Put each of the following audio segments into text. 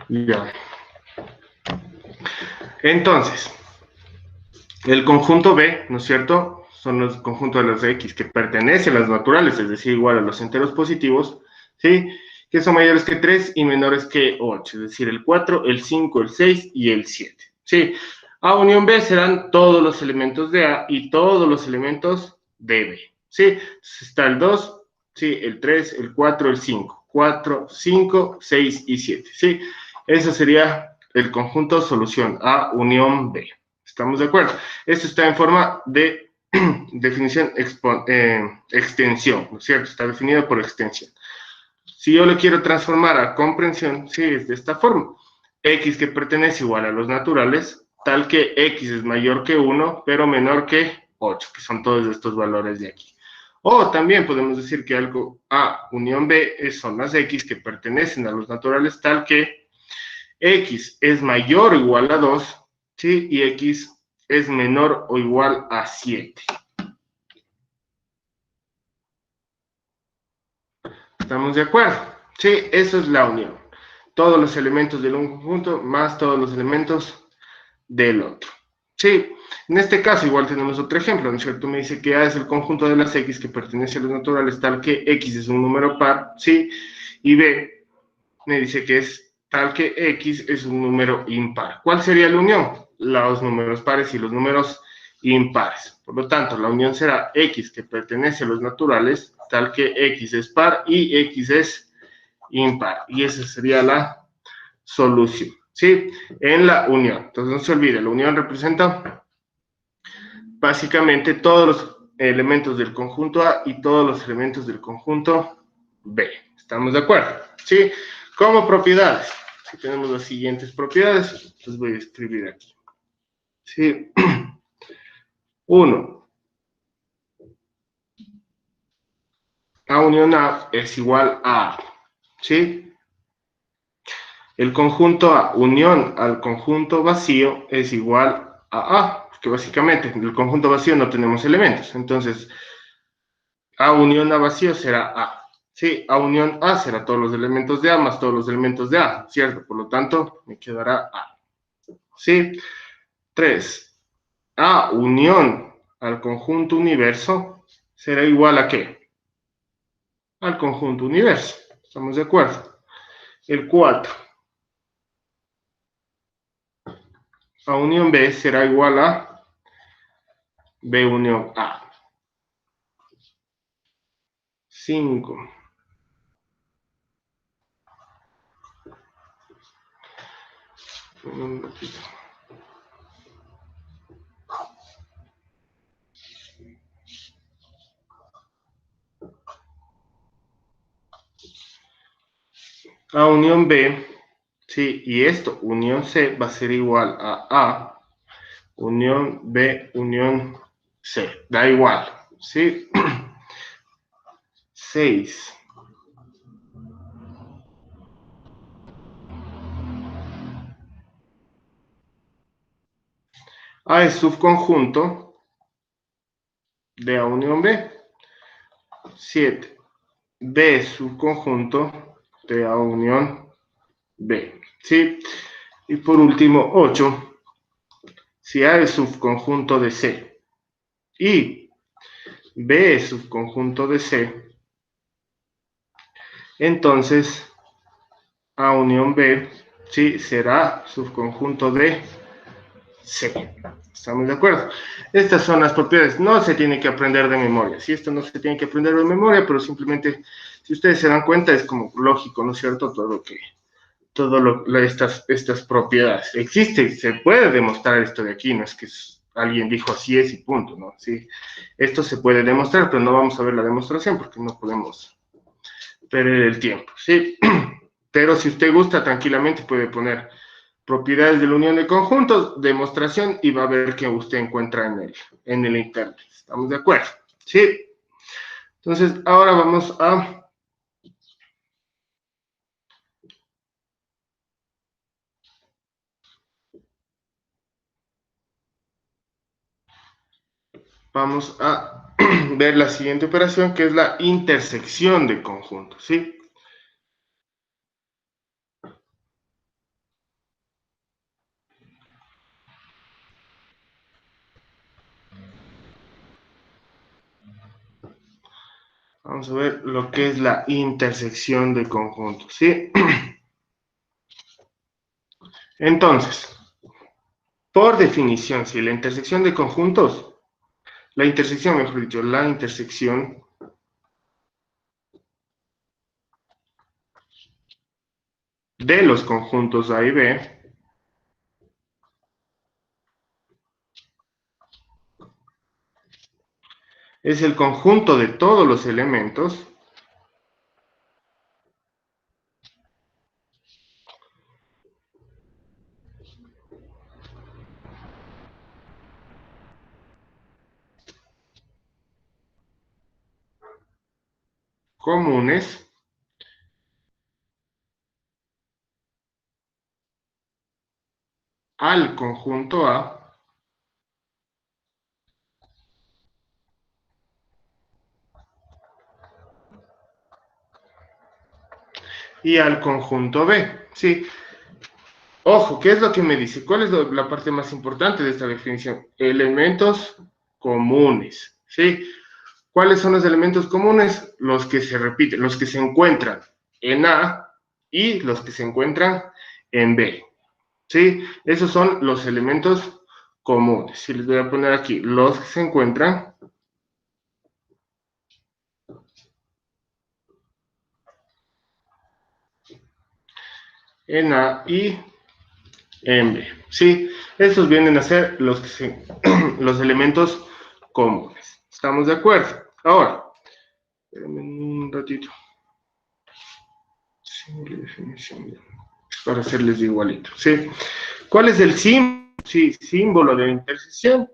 Ya. Entonces, el conjunto B, ¿no es cierto? Son los conjuntos de las X que pertenecen a las naturales, es decir, igual a los enteros positivos, ¿sí? Que son mayores que 3 y menores que 8, es decir, el 4, el 5, el 6 y el 7, ¿sí? A unión B serán todos los elementos de A y todos los elementos de B, ¿sí? Entonces está el 2, ¿sí? El 3, el 4, el 5. 4, 5, 6 y 7, ¿sí? Ese sería el conjunto solución A unión B. ¿Estamos de acuerdo? Esto está en forma de definición extensión, ¿no es cierto? Está definido por extensión. Si yo lo quiero transformar a comprensión, sí, es de esta forma. X que pertenece igual a los naturales, tal que X es mayor que 1, pero menor que 8, que son todos estos valores de aquí. O también podemos decir que algo A unión B son las X que pertenecen a los naturales, tal que X es mayor o igual a 2, ¿sí? Y X es menor o igual a 7. ¿Estamos de acuerdo? Sí, eso es la unión. Todos los elementos de un conjunto más todos los elementos del otro. Sí, en este caso igual tenemos otro ejemplo, ¿no es cierto? Me dice que A es el conjunto de las X que pertenece a los naturales tal que X es un número par, ¿sí? Y B me dice que es tal que X es un número impar. ¿Cuál sería la unión? Los números pares y los números impares. Por lo tanto, la unión será X que pertenece a los naturales, tal que X es par y X es impar. Y esa sería la solución, ¿sí? En la unión. Entonces, no se olvide, la unión representa básicamente todos los elementos del conjunto A y todos los elementos del conjunto B. ¿Estamos de acuerdo? ¿Sí? Como propiedades. Si tenemos las siguientes propiedades, las voy a escribir aquí. ¿Sí? 1. A unión A es igual a, ¿sí? El conjunto A unión al conjunto vacío es igual a, porque básicamente en el conjunto vacío no tenemos elementos. Entonces, A unión A vacío será A. Sí, A unión A será todos los elementos de A más todos los elementos de A, ¿cierto? Por lo tanto, me quedará A. ¿Sí? 3. A unión al conjunto universo será igual a ¿qué? Al conjunto universo. ¿Estamos de acuerdo? El 4. A unión B será igual a B unión A. 5. A unión B, sí, y esto, unión C, va a ser igual a unión B, unión C. Da igual, ¿sí? 6. A es subconjunto de A unión B. 7. B es subconjunto de A unión B, ¿sí? Y por último, 8. Si A es subconjunto de C y B es subconjunto de C, entonces A unión B, sí, será subconjunto de C. ¿Estamos de acuerdo? Estas son las propiedades. No se tiene que aprender de memoria. Si esto no se tiene que aprender de memoria, pero simplemente, si ustedes se dan cuenta, es como lógico, ¿no es cierto? Estas propiedades. Existe, se puede demostrar esto de aquí, no es que alguien dijo así es y punto, ¿no? Sí, esto se puede demostrar, pero no vamos a ver la demostración porque no podemos perder el tiempo, ¿sí? Pero si usted gusta, tranquilamente puede poner propiedades de la unión de conjuntos, demostración, y va a ver que usted encuentra en el internet. ¿Estamos de acuerdo? Sí. Entonces, ahora vamos a ver la siguiente operación, que es la intersección de conjuntos, ¿sí? Vamos a ver lo que es la intersección de conjuntos, ¿sí? Entonces, por definición, si la intersección de conjuntos, la intersección, mejor dicho, la intersección de los conjuntos A y B es el conjunto de todos los elementos comunes al conjunto A y al conjunto B, ¿sí? Ojo, ¿qué es lo que me dice? ¿Cuál es la parte más importante de esta definición? Elementos comunes, ¿sí? ¿Cuáles son los elementos comunes? Los que se repiten, los que se encuentran en A y los que se encuentran en B, ¿sí? Esos son los elementos comunes. Si les voy a poner aquí, los que se encuentran en A y en B, ¿sí? Estos vienen a ser los elementos comunes. ¿Estamos de acuerdo? Ahora, espérenme un ratito. Simple definición para hacerles igualito, ¿sí? ¿Cuál es el símbolo de intersección?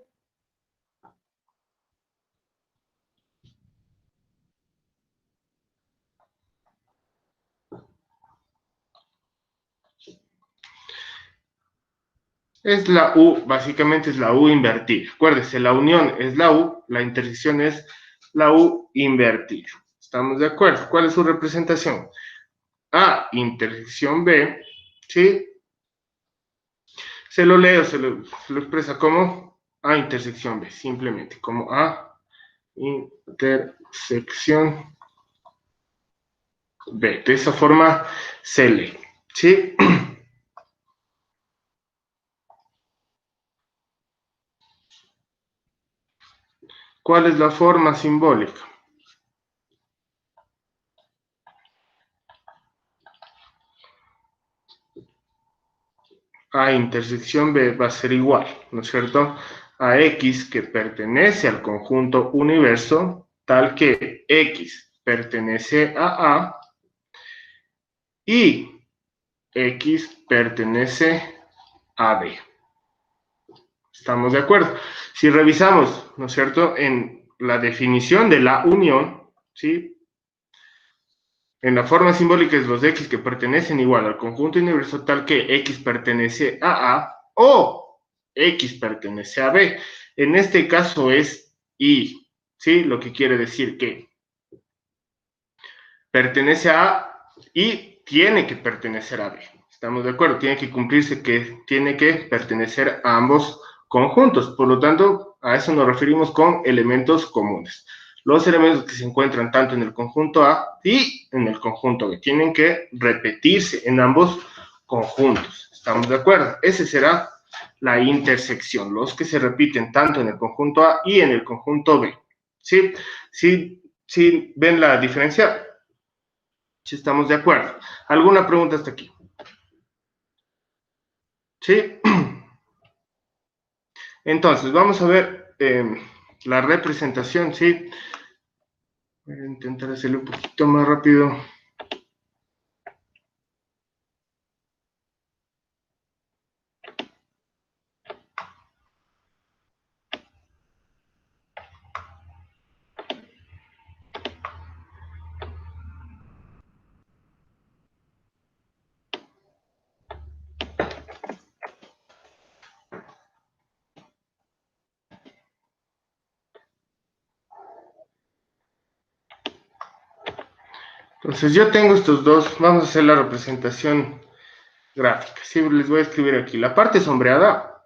Es la U, básicamente es la U invertida. Acuérdense, la unión es la U, la intersección es la U invertida. ¿Estamos de acuerdo? ¿Cuál es su representación? A intersección B, ¿sí? Se lo leo, se lo expresa como A intersección B, simplemente como A intersección B. De esa forma se lee, ¿sí? ¿Cuál es la forma simbólica? A intersección B va a ser igual, ¿no es cierto? A X que pertenece al conjunto universo, tal que X pertenece a A y X pertenece a B. ¿Estamos de acuerdo? Si revisamos, ¿no es cierto?, en la definición de la unión, ¿sí? En la forma simbólica es los X que pertenecen igual al conjunto universo tal que X pertenece a A o X pertenece a B. En este caso es Y, ¿sí? Lo que quiere decir que pertenece a A y tiene que pertenecer a B. ¿Estamos de acuerdo? Tiene que cumplirse que tiene que pertenecer a ambos conjuntos. Por lo tanto, a eso nos referimos con elementos comunes. Los elementos que se encuentran tanto en el conjunto A y en el conjunto B tienen que repetirse en ambos conjuntos. ¿Estamos de acuerdo? Ese será la intersección, los que se repiten tanto en el conjunto A y en el conjunto B. ¿Sí? ¿Sí ven la diferencia? Si estamos de acuerdo. ¿Alguna pregunta hasta aquí? ¿Sí? Entonces, vamos a ver la representación, ¿sí? Voy a intentar hacerlo un poquito más rápido. Entonces, yo tengo estos dos. Vamos a hacer la representación gráfica. Sí, les voy a escribir aquí. La parte sombreada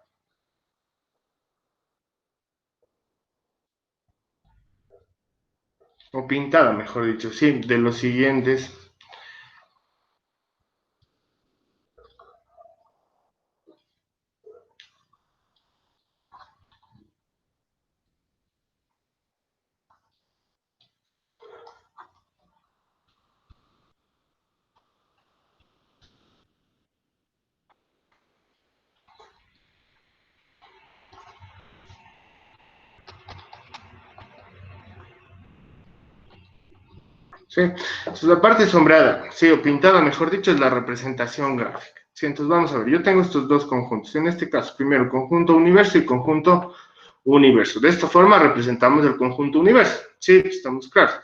o pintada, mejor dicho, sí, de los siguientes. Sí, entonces la parte sombreada, sí, o pintada, mejor dicho, es la representación gráfica. Sí, entonces vamos a ver, yo tengo estos dos conjuntos. En este caso, primero conjunto universo y conjunto universo. De esta forma representamos el conjunto universo. Sí, estamos claros.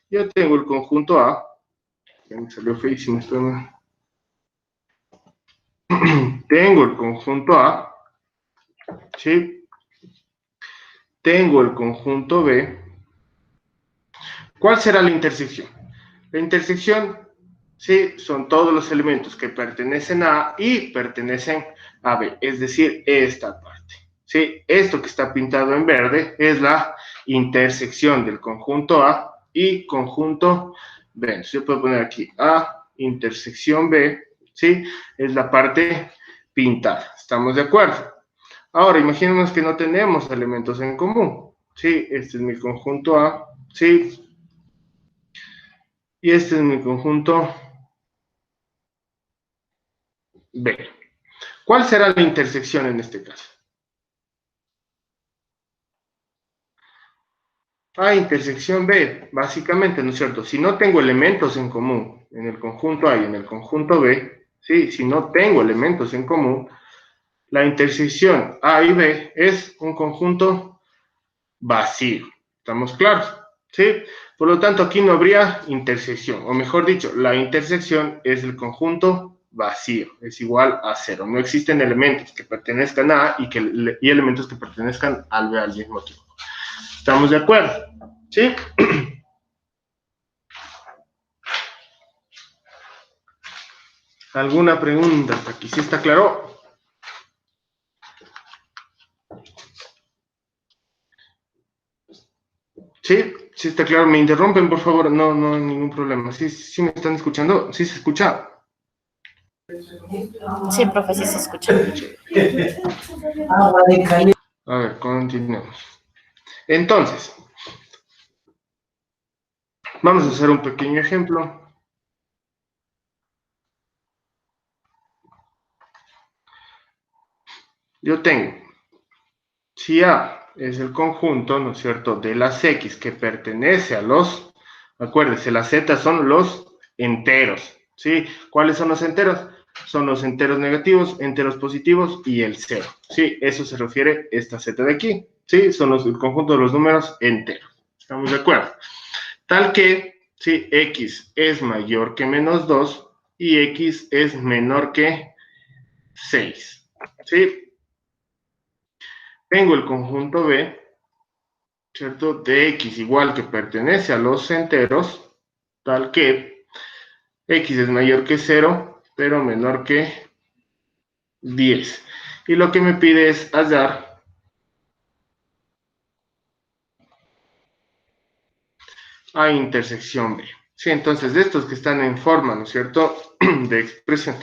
Yo tengo el conjunto A, que me salió feísimo esto, ¿no? Tengo el conjunto A, ¿sí? Tengo el conjunto B. ¿Cuál será la intersección? La intersección, sí, son todos los elementos que pertenecen a A y pertenecen a B, es decir, esta parte. Sí, esto que está pintado en verde es la intersección del conjunto A y conjunto B. Entonces yo puedo poner aquí A, intersección B, sí, es la parte pintada. ¿Estamos de acuerdo? Ahora, imaginemos que no tenemos elementos en común. Sí, este es mi conjunto A, sí, y este es mi conjunto B. ¿Cuál será la intersección en este caso? A intersección B, básicamente, ¿no es cierto? Si no tengo elementos en común en el conjunto A y en el conjunto B, ¿sí? Si no tengo elementos en común, la intersección A y B es un conjunto vacío. ¿Estamos claros? ¿Sí? Por lo tanto, aquí no habría intersección, o mejor dicho, la intersección es el conjunto vacío, es igual a cero. No existen elementos que pertenezcan a A y elementos que pertenezcan al B al mismo tiempo. ¿Estamos de acuerdo? ¿Sí? ¿Alguna pregunta hasta aquí? ¿Sí está claro? ¿Sí? ¿Sí está claro? ¿Me interrumpen, por favor? No, no hay ningún problema. ¿Sí, sí me están escuchando? ¿Sí se escucha? Sí, profe, sí se escucha. A ver, continuemos. Entonces, vamos a hacer un pequeño ejemplo. Yo tengo, si A es el conjunto, ¿no es cierto?, de las X que pertenece a los, acuérdense, las Z son los enteros, ¿sí? ¿Cuáles son los enteros? Son los enteros negativos, enteros positivos y el cero, ¿sí? Eso se refiere esta Z de aquí, ¿sí? Son el conjunto de los números enteros, ¿estamos de acuerdo? Tal que, ¿sí? X es mayor que menos 2 y X es menor que 6, ¿sí? Tengo el conjunto B, ¿cierto? De X igual que pertenece a los enteros, tal que X es mayor que 0, pero menor que 10. Y lo que me pide es hallar A intersección B. Sí, entonces de estos que están en forma, ¿no es cierto?, de expresión,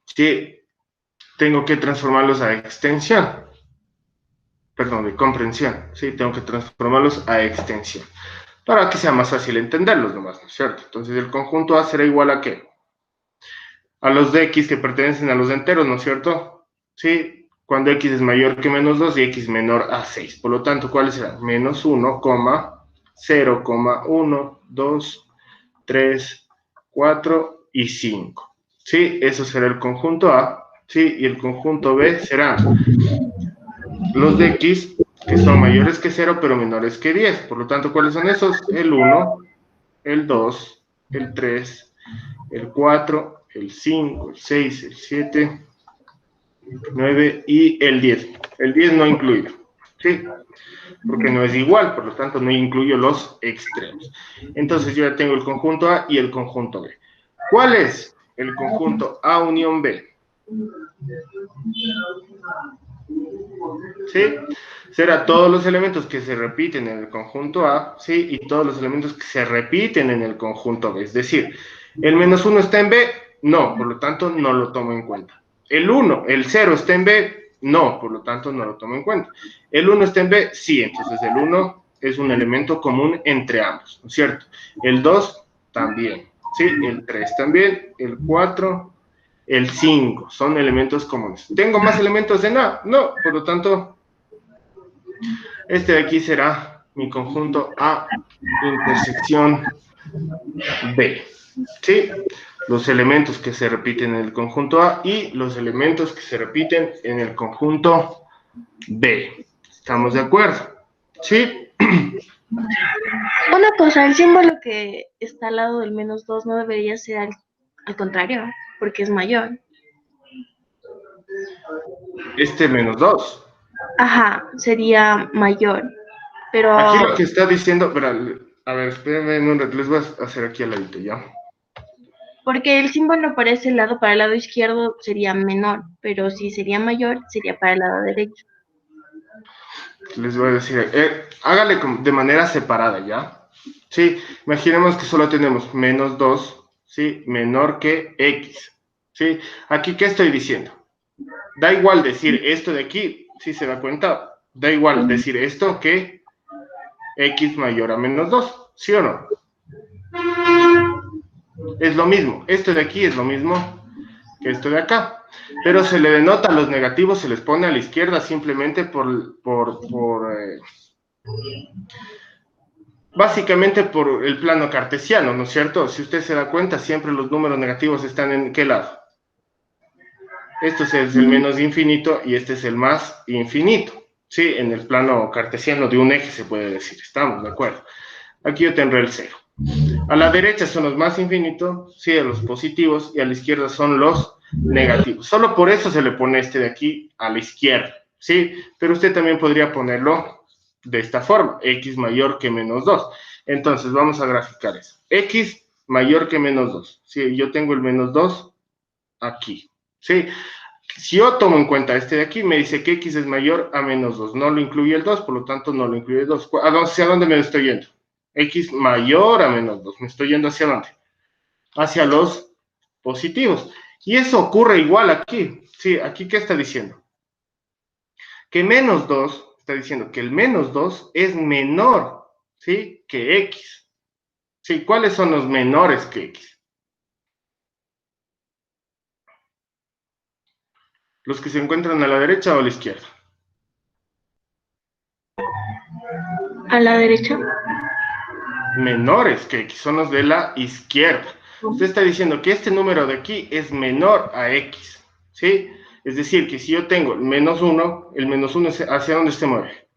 sí, tengo que transformarlos a extensión, perdón, de comprensión, sí, tengo que transformarlos a extensión, para que sea más fácil entenderlos nomás, ¿no es cierto? Entonces el conjunto A será igual a ¿qué? A los de X que pertenecen a los enteros, ¿no es cierto? Sí, cuando X es mayor que menos 2 y X menor a 6. Por lo tanto, ¿cuáles serán? Menos 1, 0, 1, 2, 3, 4 y 5. Sí, eso será el conjunto A. Sí, y el conjunto B serán los de X que son mayores que 0 pero menores que 10. Por lo tanto, ¿cuáles son esos? El 1, el 2, el 3, el 4, el 5, el 6, el 7, 9 y el 10. El 10 no incluido, ¿sí? Porque no es igual, por lo tanto no incluyo los extremos. Entonces yo ya tengo el conjunto A y el conjunto B. ¿Cuál es el conjunto A unión B? ¿Sí? Será todos los elementos que se repiten en el conjunto A, ¿sí? Y todos los elementos que se repiten en el conjunto B. Es decir, el -1 está en B, no, por lo tanto no lo tomo en cuenta. El 1, el 0 está en B, no, por lo tanto no lo tomo en cuenta. El 1 está en B, sí, entonces el 1 es un elemento común entre ambos, ¿no es cierto? El 2 también, ¿sí? El 3 también, el 4, el 5, son elementos comunes. ¿Tengo más elementos en A? No, por lo tanto este de aquí será mi conjunto A intersección B. ¿Sí? Los elementos que se repiten en el conjunto A y los elementos que se repiten en el conjunto B. ¿Estamos de acuerdo? ¿Sí? Una cosa, el símbolo que está al lado del -2 no debería ser al contrario, porque es mayor. Este -2. Ajá, sería mayor, Aquí pero lo que está diciendo, a ver, espérenme, les voy a hacer aquí al ladito, ¿ya? porque el símbolo para el lado izquierdo sería menor, pero si sería mayor, sería para el lado derecho. Les voy a decir, hágale de manera separada, ¿ya? Sí, imaginemos que solo tenemos -2, ¿sí? Menor que X, ¿sí? Aquí, ¿qué estoy diciendo? Da igual decir esto de aquí, si se da cuenta, da igual decir esto que X mayor a -2, ¿sí o no? Es lo mismo, esto de aquí es lo mismo que esto de acá, pero se le denota a los negativos, se les pone a la izquierda simplemente básicamente por el plano cartesiano, ¿no es cierto? Si usted se da cuenta, siempre los números negativos están en ¿qué lado? Esto es el menos infinito y este es el más infinito, ¿sí? En el plano cartesiano de un eje se puede decir, estamos de acuerdo. Aquí yo tendré el 0. A la derecha son los más infinitos, sí, los positivos, y a la izquierda son los negativos. Solo por eso se le pone este de aquí a la izquierda, ¿sí? Pero usted también podría ponerlo de esta forma, x mayor que -2. Entonces, vamos a graficar eso. X mayor que -2. Sí, yo tengo el -2 aquí, ¿sí? Si yo tomo en cuenta este de aquí, me dice que x es mayor a -2. No lo incluye el 2, por lo tanto no lo incluye el 2. ¿Hacia dónde me estoy yendo? X mayor a -2. ¿Me estoy yendo hacia dónde? Hacia los positivos. Y eso ocurre igual aquí. Sí, aquí ¿qué está diciendo? Que -2 está diciendo que el -2 es menor, ¿sí? Que X. Sí, ¿cuáles son los menores que X? Los que se encuentran a la derecha o a la izquierda. a la derecha. Menores que X son los de la izquierda. Usted está diciendo que este número de aquí es menor a X, ¿sí? Es decir, que si yo tengo el -1, el -1 ¿hacia dónde se mueve?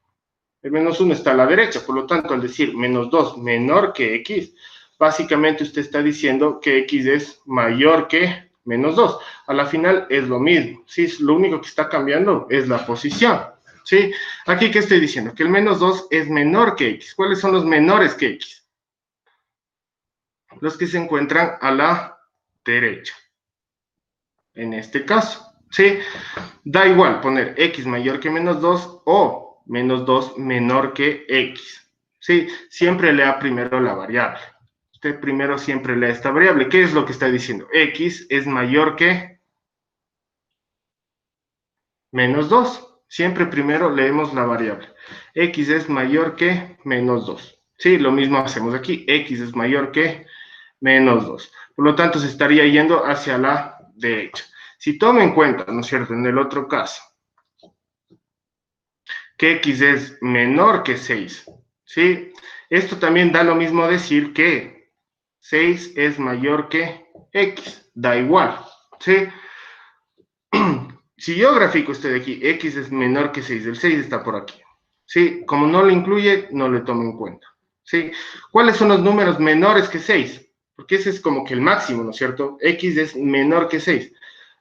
El -1 está a la derecha, por lo tanto, al decir -2 menor que X, básicamente usted está diciendo que X es mayor que -2. A la final es lo mismo, ¿sí? Lo único que está cambiando es la posición, ¿sí? Aquí, ¿qué estoy diciendo? Que el -2 es menor que X. ¿Cuáles son los menores que X? Los que se encuentran a la derecha, en este caso, ¿sí? Da igual poner x mayor que -2 o -2 menor que x, ¿sí? Siempre lea primero la variable. Usted primero siempre lea esta variable. ¿Qué es lo que está diciendo? X es mayor que -2. Siempre primero leemos la variable. X es mayor que -2. Sí, lo mismo hacemos aquí. X es mayor que -2. Por lo tanto, se estaría yendo hacia la derecha. Si tomo en cuenta, ¿no es cierto?, en el otro caso, que x es menor que 6, ¿sí? Esto también da lo mismo decir que 6 es mayor que x, da igual, ¿sí? Si yo grafico este de aquí, x es menor que 6, el 6 está por aquí, ¿sí? Como no lo incluye, no le tomo en cuenta, ¿sí? ¿Cuáles son los números menores que 6? Porque ese es como que el máximo, ¿no es cierto? X es menor que 6.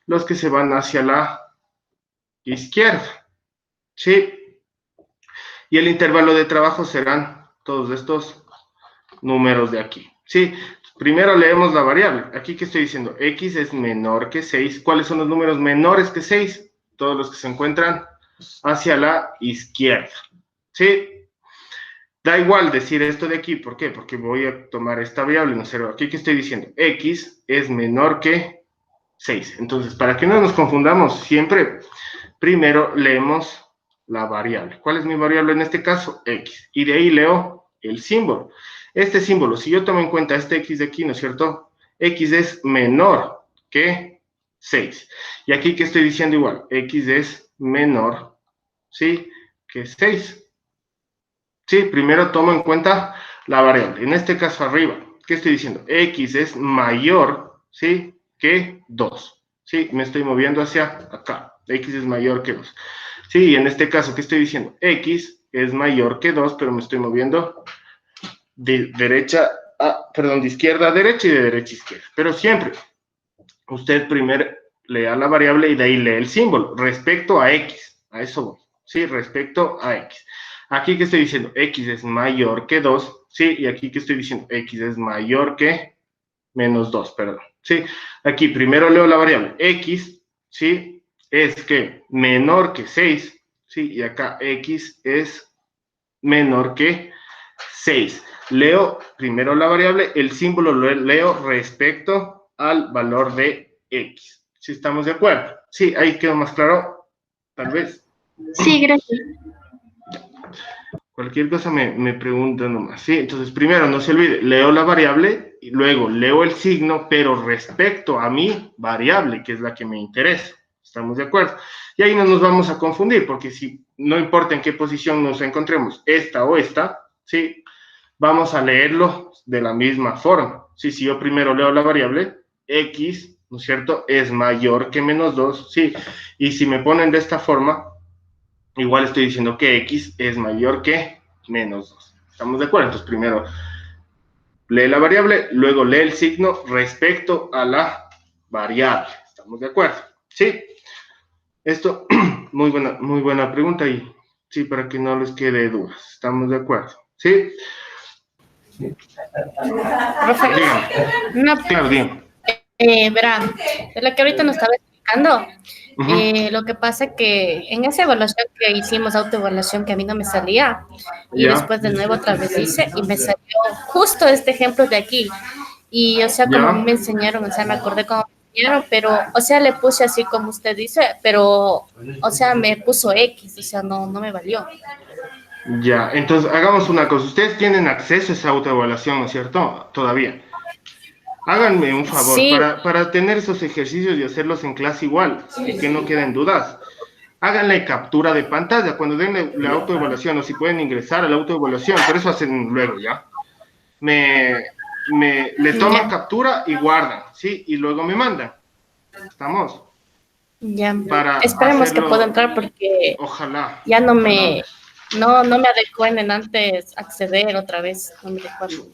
Los que se van hacia la izquierda, ¿sí? Y el intervalo de trabajo serán todos estos números de aquí, ¿sí? Primero leemos la variable. Aquí, ¿qué estoy diciendo? X es menor que 6. ¿Cuáles son los números menores que 6? Todos los que se encuentran hacia la izquierda, ¿sí? Da igual decir esto de aquí, ¿por qué? Porque voy a tomar esta variable, no sé, aquí que estoy diciendo, x es menor que 6. Entonces, para que no nos confundamos, siempre primero leemos la variable. ¿Cuál es mi variable en este caso? X. Y de ahí leo el símbolo. Este símbolo, si yo tomo en cuenta este X de aquí, ¿no es cierto? X es menor que 6. Y aquí que estoy diciendo igual, X es menor, ¿sí? Que 6. Sí, primero tomo en cuenta la variable. En este caso arriba, ¿qué estoy diciendo? X es mayor, ¿sí? Que 2. Sí, me estoy moviendo hacia acá. X es mayor que 2. Sí, y en este caso, ¿qué estoy diciendo? X es mayor que 2, pero me estoy moviendo de derecha de izquierda a derecha y de derecha a izquierda. Pero siempre, usted primero lea la variable y de ahí lee el símbolo respecto a X. A eso voy. Sí, respecto a X. Aquí que estoy diciendo X es mayor que 2, sí, y aquí que estoy diciendo X es mayor que menos 2, perdón. Sí, aquí primero leo la variable X, sí, es que menor que 6, sí, y acá X es menor que 6. Leo primero la variable, el símbolo lo leo respecto al valor de X. ¿Sí estamos de acuerdo? Sí, ahí quedó más claro, tal vez. Sí, gracias. Cualquier cosa me pregunta nomás. Sí, entonces primero no se olvide, leo la variable y luego leo el signo, pero respecto a mi variable, que es la que me interesa. ¿Estamos de acuerdo? Y ahí no nos vamos a confundir, porque si no importa en qué posición nos encontremos, esta o esta, ¿sí? Vamos a leerlo de la misma forma. Sí, si yo primero leo la variable, x, ¿no es cierto?, es mayor que menos 2, sí. Y si me ponen de esta forma, igual estoy diciendo que x es mayor que menos 2. ¿Estamos de acuerdo? Entonces, primero lee la variable, luego lee el signo respecto a la variable. ¿Estamos de acuerdo? Sí. Esto, muy buena pregunta y sí, para que no les quede dudas. ¿Estamos de acuerdo? ¿Sí? Profe, una, Claro, dígame. verán, de la que ahorita nos estaba explicando, Uh-huh. lo que pasa que en esa evaluación que hicimos, autoevaluación, que a mí no me salía, y Ya, después de nuevo otra vez hice, y me salió justo este ejemplo de aquí. Y, o sea, como a mí ya. me enseñaron, o sea, me acordé cómo me enseñaron, pero, o sea, le puse así como usted dice, pero, o sea, me puso X, o sea, no me valió. Ya, entonces hagamos una cosa. Ustedes tienen acceso a esa autoevaluación, ¿no es cierto? Todavía. Háganme un favor, Sí, para tener esos ejercicios y hacerlos en clase igual y que no queden dudas. Háganle captura de pantalla cuando den la autoevaluación o si pueden ingresar a la autoevaluación, pero eso hacen luego, ¿ya? Me, le toman ya, captura y guardan, ¿sí? Y luego me mandan. ¿Estamos? ya. Para Esperemos que pueda hacerlo, entrar porque ojalá, ya ojalá. no me adecuó en antes acceder otra vez, no me adecuó.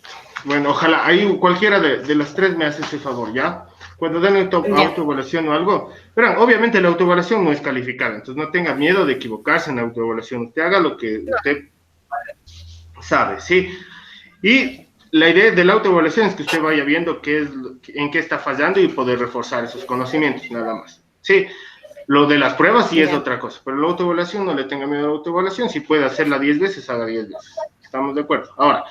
Bueno, ojalá, ahí cualquiera de las tres me hace ese favor, ¿ya? Cuando den Ya, autoevaluación o algo, pero obviamente la autoevaluación no es calificada, entonces no tenga miedo de equivocarse en la autoevaluación, usted haga lo que usted sabe, ¿sí? Y la idea de la autoevaluación es que usted vaya viendo qué es, en qué está fallando y poder reforzar esos conocimientos, nada más, ¿sí? Lo de las pruebas sí es ya. otra cosa, pero la autoevaluación no le tenga miedo a la autoevaluación, si puede hacerla 10 veces, haga 10 veces. ¿Estamos de acuerdo? Ahora,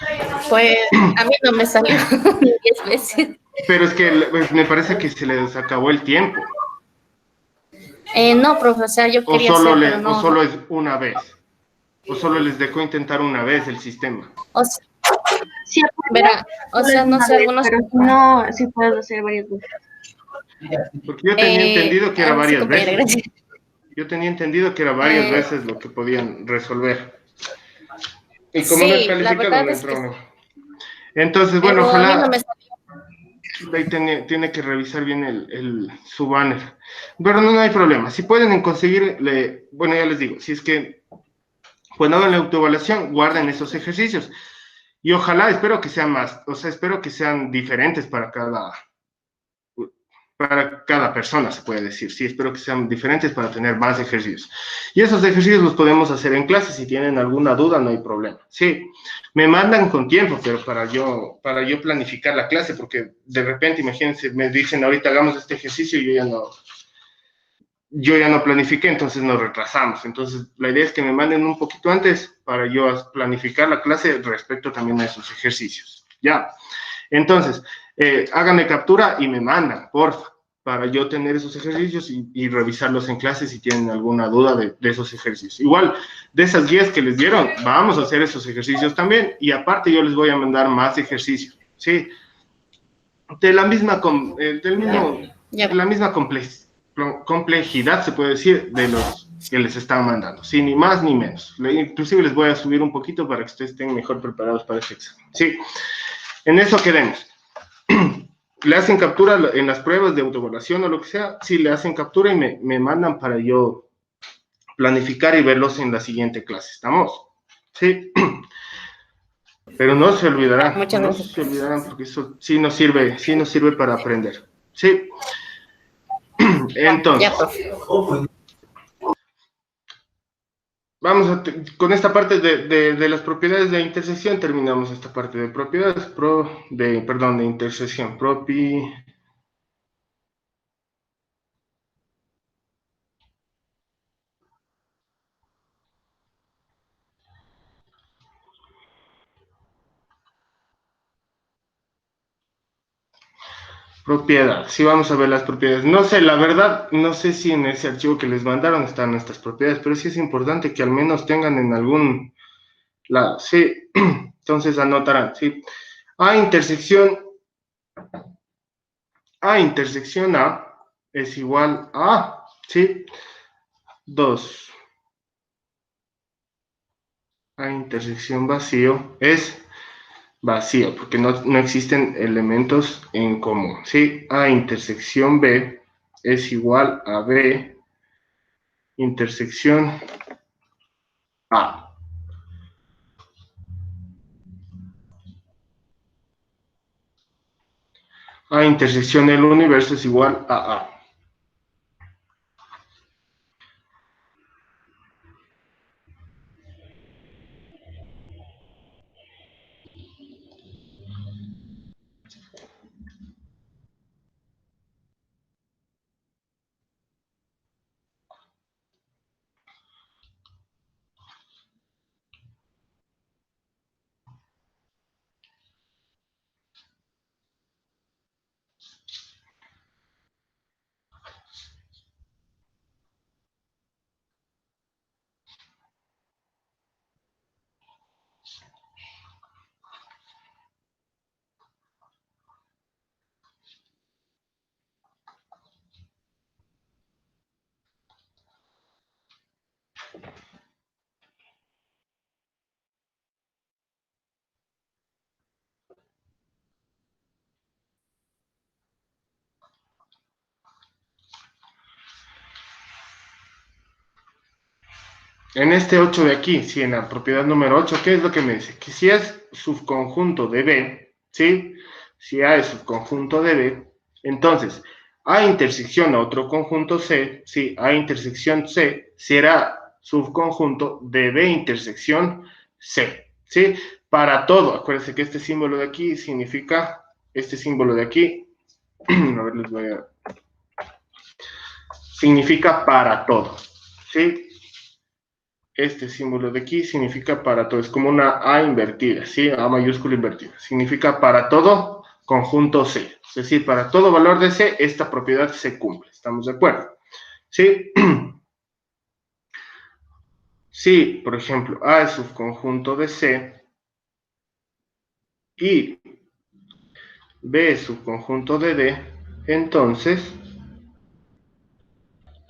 Pues a mí no me salió ni 10 veces. pero es que pues, me parece que se les acabó el tiempo. No, profe, o sea, yo quería hacer, pero O no. solo es una vez. O solo les dejó intentar una vez el sistema. O sea, Si verá, o solo es sea, no una sé, vez, algunos. pero si no, sí puedes hacer varias veces. Porque yo tenía entendido que era Sí, varias compañera, veces. gracias. Yo tenía entendido que era varias Eh, veces lo que podían resolver. Y como no es sí, la calificado, verdad no hay es que sí, problema. Entonces, bueno, pero a mí no me ojalá salió. ahí tiene que revisar bien su banner. Pero no hay problema. Si pueden conseguir, bueno, ya les digo, si es que cuando hagan la autoevaluación, guarden esos ejercicios. Y ojalá, espero que sean más, o sea, espero que sean diferentes para cada persona, se puede decir. Sí, espero que sean diferentes para tener más ejercicios. Y esos ejercicios los podemos hacer en clase. Si tienen alguna duda, no hay problema. Sí, me mandan con tiempo, pero para yo planificar la clase, porque de repente, imagínense, me dicen ahorita hagamos este ejercicio y yo ya yo ya no planifiqué, entonces nos retrasamos. Entonces, la idea es que me manden un poquito antes para yo planificar la clase respecto también a esos ejercicios. Ya. Entonces, háganme captura y me mandan, porfa, para yo tener esos ejercicios y revisarlos en clase si tienen alguna duda de esos ejercicios. Igual, de esas guías que les dieron, vamos a hacer esos ejercicios también. Y aparte, yo les voy a mandar más ejercicios, ¿sí? De la misma, de la misma complejidad, se puede decir, de los que les están mandando, sí, ni más ni menos. Inclusive les voy a subir un poquito para que ustedes estén mejor preparados para este examen, sí. En eso quedemos. Le hacen captura en las pruebas de autoevaluación o lo que sea, sí, le hacen captura y me mandan para yo planificar y verlos en la siguiente clase, ¿estamos? Sí. Pero no se olvidarán, Muchas no gracias. se olvidarán porque eso sí nos sirve para aprender. Sí. Entonces, Ya, profe. vamos con esta parte de las propiedades de intersección, terminamos esta parte de propiedades, perdón, de intersección, propiedad. Sí, vamos a ver las propiedades. No sé, la verdad, no sé si en ese archivo que les mandaron están estas propiedades, pero sí es importante que al menos tengan en algún lado. Sí, entonces anotarán, sí. A intersección A es igual a, ¿sí? 2. A intersección vacío es vacío, porque no existen elementos en común, ¿sí? A intersección B es igual a B intersección A. A intersección del universo es igual a A. En este 8 de aquí, sí, en la propiedad número 8, ¿qué es lo que me dice? Que si es subconjunto de B, ¿sí? Si A es subconjunto de B, entonces A intersección a otro conjunto C, sí, A intersección C será subconjunto de B intersección C, ¿sí? Para todo, acuérdense que este símbolo de aquí significa, este símbolo de aquí, a ver, les voy a... significa para todo, ¿sí? Este símbolo de aquí significa para todo, es como una A invertida, ¿sí? A mayúscula invertida. Significa para todo conjunto C. Es decir, para todo valor de C, esta propiedad se cumple. ¿Estamos de acuerdo? ¿Sí? Si, por ejemplo, A es subconjunto de C y B es subconjunto de D, entonces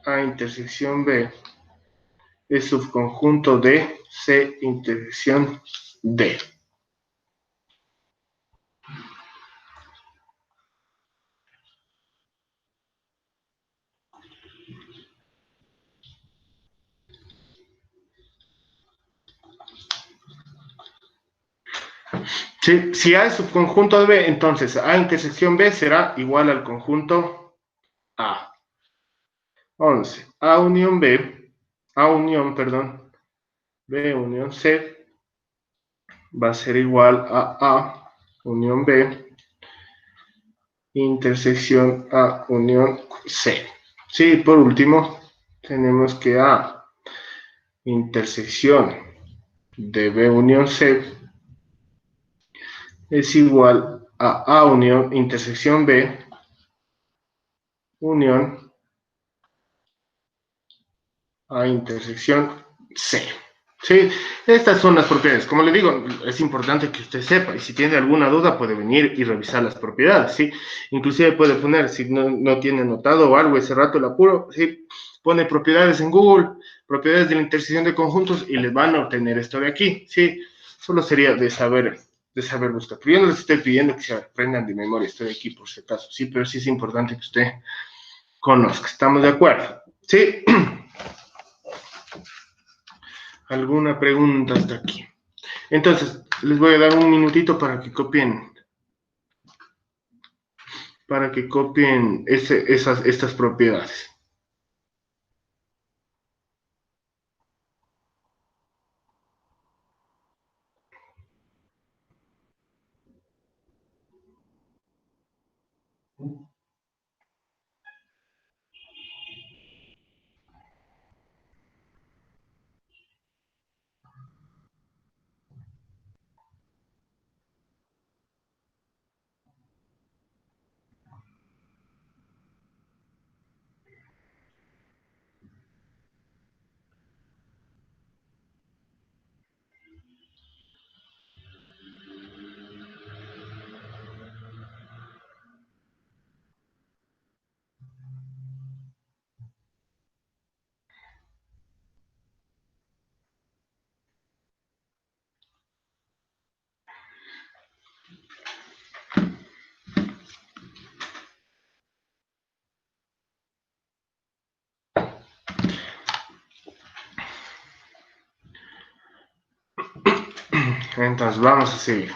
A intersección B es subconjunto de C intersección D. Sí, si A es subconjunto de B, entonces A intersección B será igual al conjunto A. 11. A unión B, A unión, perdón, B unión C va a ser igual a A unión B intersección A unión C. Sí, por último, tenemos que A intersección de B unión C es igual a A unión intersección B unión A intersección C. Sí, estas son las propiedades. Como le digo, es importante que usted sepa, y si tiene alguna duda puede venir y revisar las propiedades, ¿sí? Inclusive puede poner, si no tiene anotado o algo, ese rato el apuro, ¿sí? Pone propiedades en Google, propiedades de la intersección de conjuntos, y les van a obtener esto de aquí, ¿sí? Solo sería de saber buscar. Pero yo no les estoy pidiendo que se aprendan de memoria, estoy aquí por si acaso, ¿sí? Pero sí es importante que usted conozca, ¿estamos de acuerdo? ¿Sí? ¿Alguna pregunta hasta aquí? Entonces, les voy a dar un minutito para que copien estas propiedades. Entonces, vamos a seguir.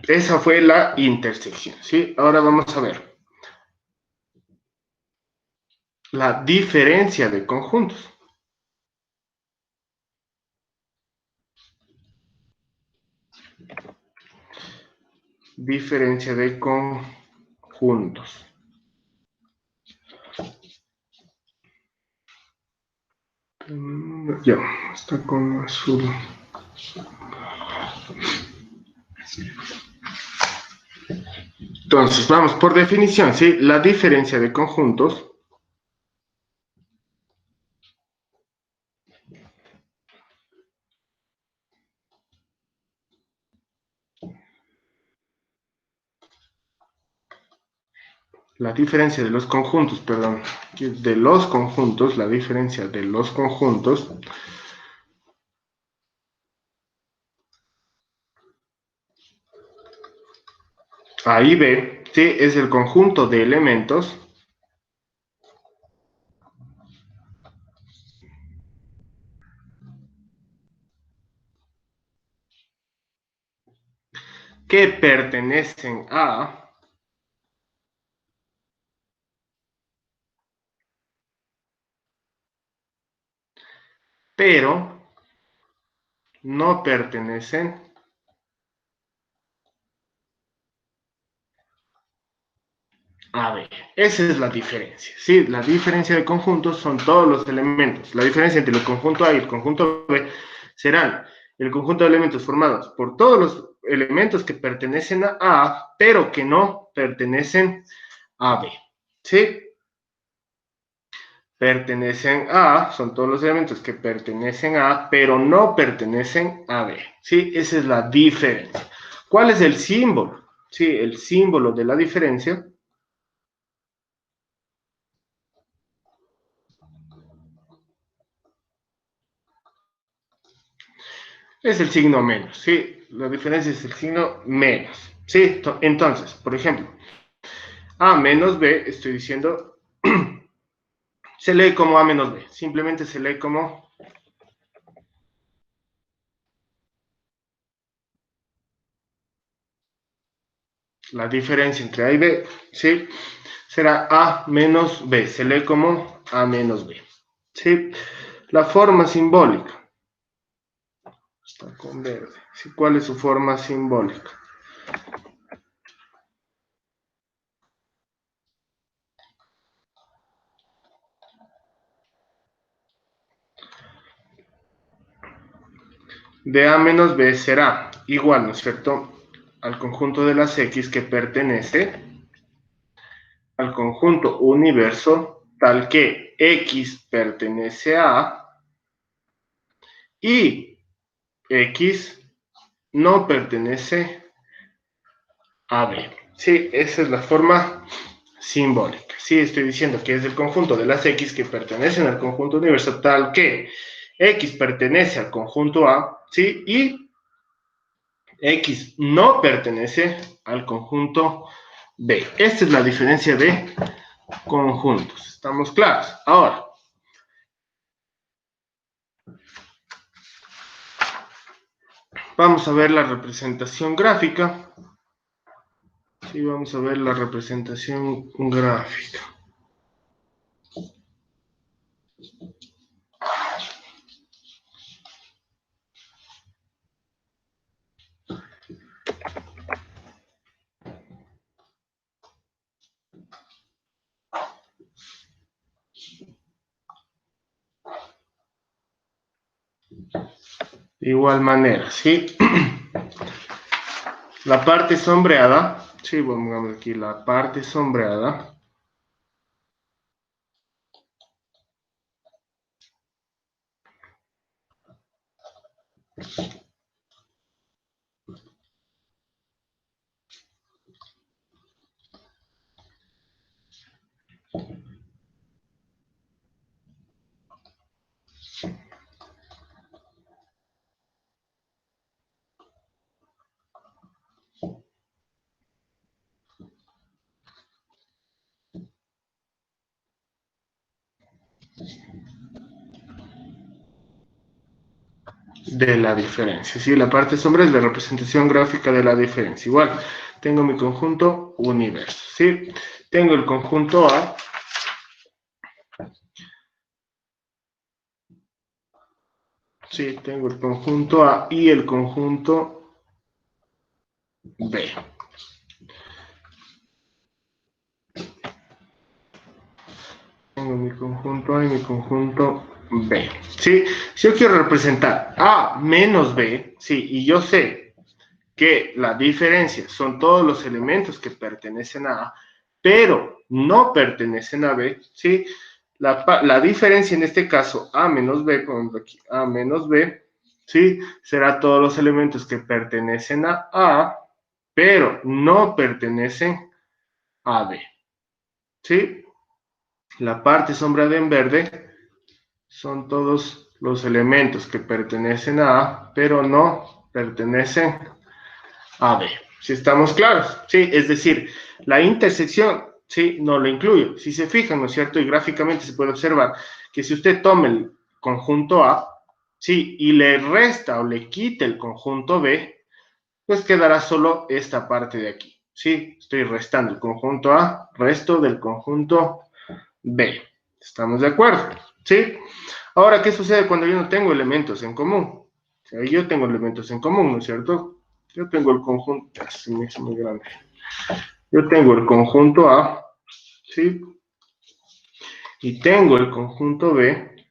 Esa fue la intersección, ¿sí? Ahora vamos a ver la diferencia de conjuntos. Diferencia de conjuntos. Ya, está con azul. Entonces, vamos por definición, ¿sí? La diferencia de conjuntos la diferencia de los conjuntos, perdón, la diferencia de los conjuntos A y B, ¿sí? Es el conjunto de elementos que pertenecen a pero no pertenecen a B. Esa es la diferencia, ¿sí? La diferencia de conjuntos son todos los elementos. La diferencia entre el conjunto A y el conjunto B serán el conjunto de elementos formados por todos los elementos que pertenecen a A, pero que no pertenecen a B, ¿sí? Pertenecen a, son todos los elementos que pertenecen a, pero no pertenecen a B, ¿sí? Esa es la diferencia. ¿Cuál es el símbolo? Sí, el símbolo de la diferencia es el signo menos, ¿sí? La diferencia es el signo menos, ¿sí? Entonces, por ejemplo, A menos B, estoy diciendo, se lee como A menos B, simplemente se lee como la diferencia entre A y B, ¿sí? Será A menos B, se lee como A menos B, ¿sí? La forma simbólica, está con verde, ¿sí? ¿Cuál es su forma simbólica? de A menos B será igual, ¿no es cierto?, al conjunto de las X que pertenece al conjunto universo tal que X pertenece a A y X no pertenece a B. Sí, esa es la forma simbólica. Sí, estoy diciendo que es el conjunto de las X que pertenecen al conjunto universo tal que X pertenece al conjunto A, ¿sí? Y X no pertenece al conjunto B. Esta es la diferencia de conjuntos. ¿Estamos claros? Ahora, vamos a ver la representación gráfica. Sí, vamos a ver la representación gráfica. De igual manera, ¿sí? La parte sombreada, sí, pongamos aquí la parte sombreada. De la diferencia, ¿sí? La parte sombra es la representación gráfica de la diferencia. Igual, tengo mi conjunto universo, ¿sí? Tengo el conjunto A, sí, tengo el conjunto A y el conjunto B. Tengo mi conjunto A y mi conjunto B, ¿sí? Si yo quiero representar A menos B, ¿sí? Y yo sé que la diferencia son todos los elementos que pertenecen a A, pero no pertenecen a B, ¿sí? La diferencia en este caso, A menos B, pongo aquí A menos B, ¿sí? Será todos los elementos que pertenecen a A, pero no pertenecen a B, ¿sí? La parte sombreada en verde son todos los elementos que pertenecen a A, pero no pertenecen a B. Si estamos claros, ¿sí? Es decir, la intersección, ¿sí? No lo incluyo. Si se fijan, ¿no es cierto? Y gráficamente se puede observar que si usted toma el conjunto A, ¿sí? Y le resta o le quita el conjunto B, pues quedará solo esta parte de aquí, ¿sí? Estoy restando el conjunto A, resto del conjunto B. ¿Estamos de acuerdo? ¿Sí? Ahora, ¿qué sucede cuando yo no tengo elementos en común? O sea, yo tengo elementos en común, ¿no es cierto? Yo tengo el conjunto, se me hizo muy grande. Yo tengo el conjunto A, ¿sí? Y tengo el conjunto B.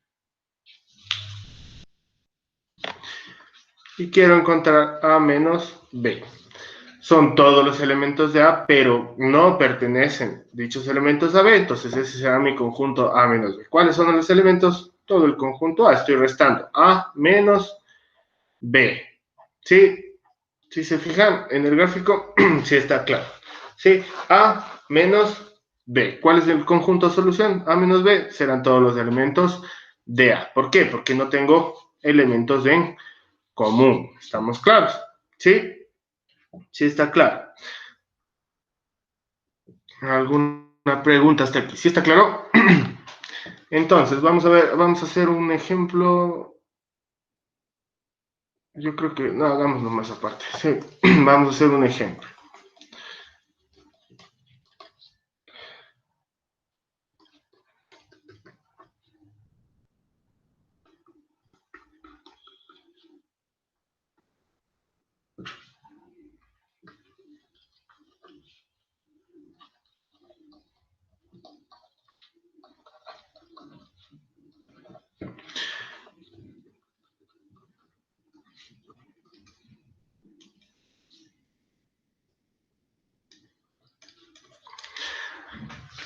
Y quiero encontrar A menos B. Son todos los elementos de A, pero no pertenecen dichos elementos a B, entonces ese será mi conjunto A menos B. ¿Cuáles son los elementos? Todo el conjunto A, estoy restando A menos B. ¿Sí? Si se fijan en el gráfico, sí está claro. ¿Sí? A menos B. ¿Cuál es el conjunto de solución? A menos B serán todos los elementos de A. ¿Por qué? Porque no tengo elementos en común. ¿Estamos claros? ¿Sí? Sí está claro. ¿Alguna pregunta hasta aquí? ¿Sí está claro? Entonces, vamos a ver, vamos a hacer un ejemplo. Yo creo que, no, hagámoslo más aparte. Sí, vamos a hacer un ejemplo.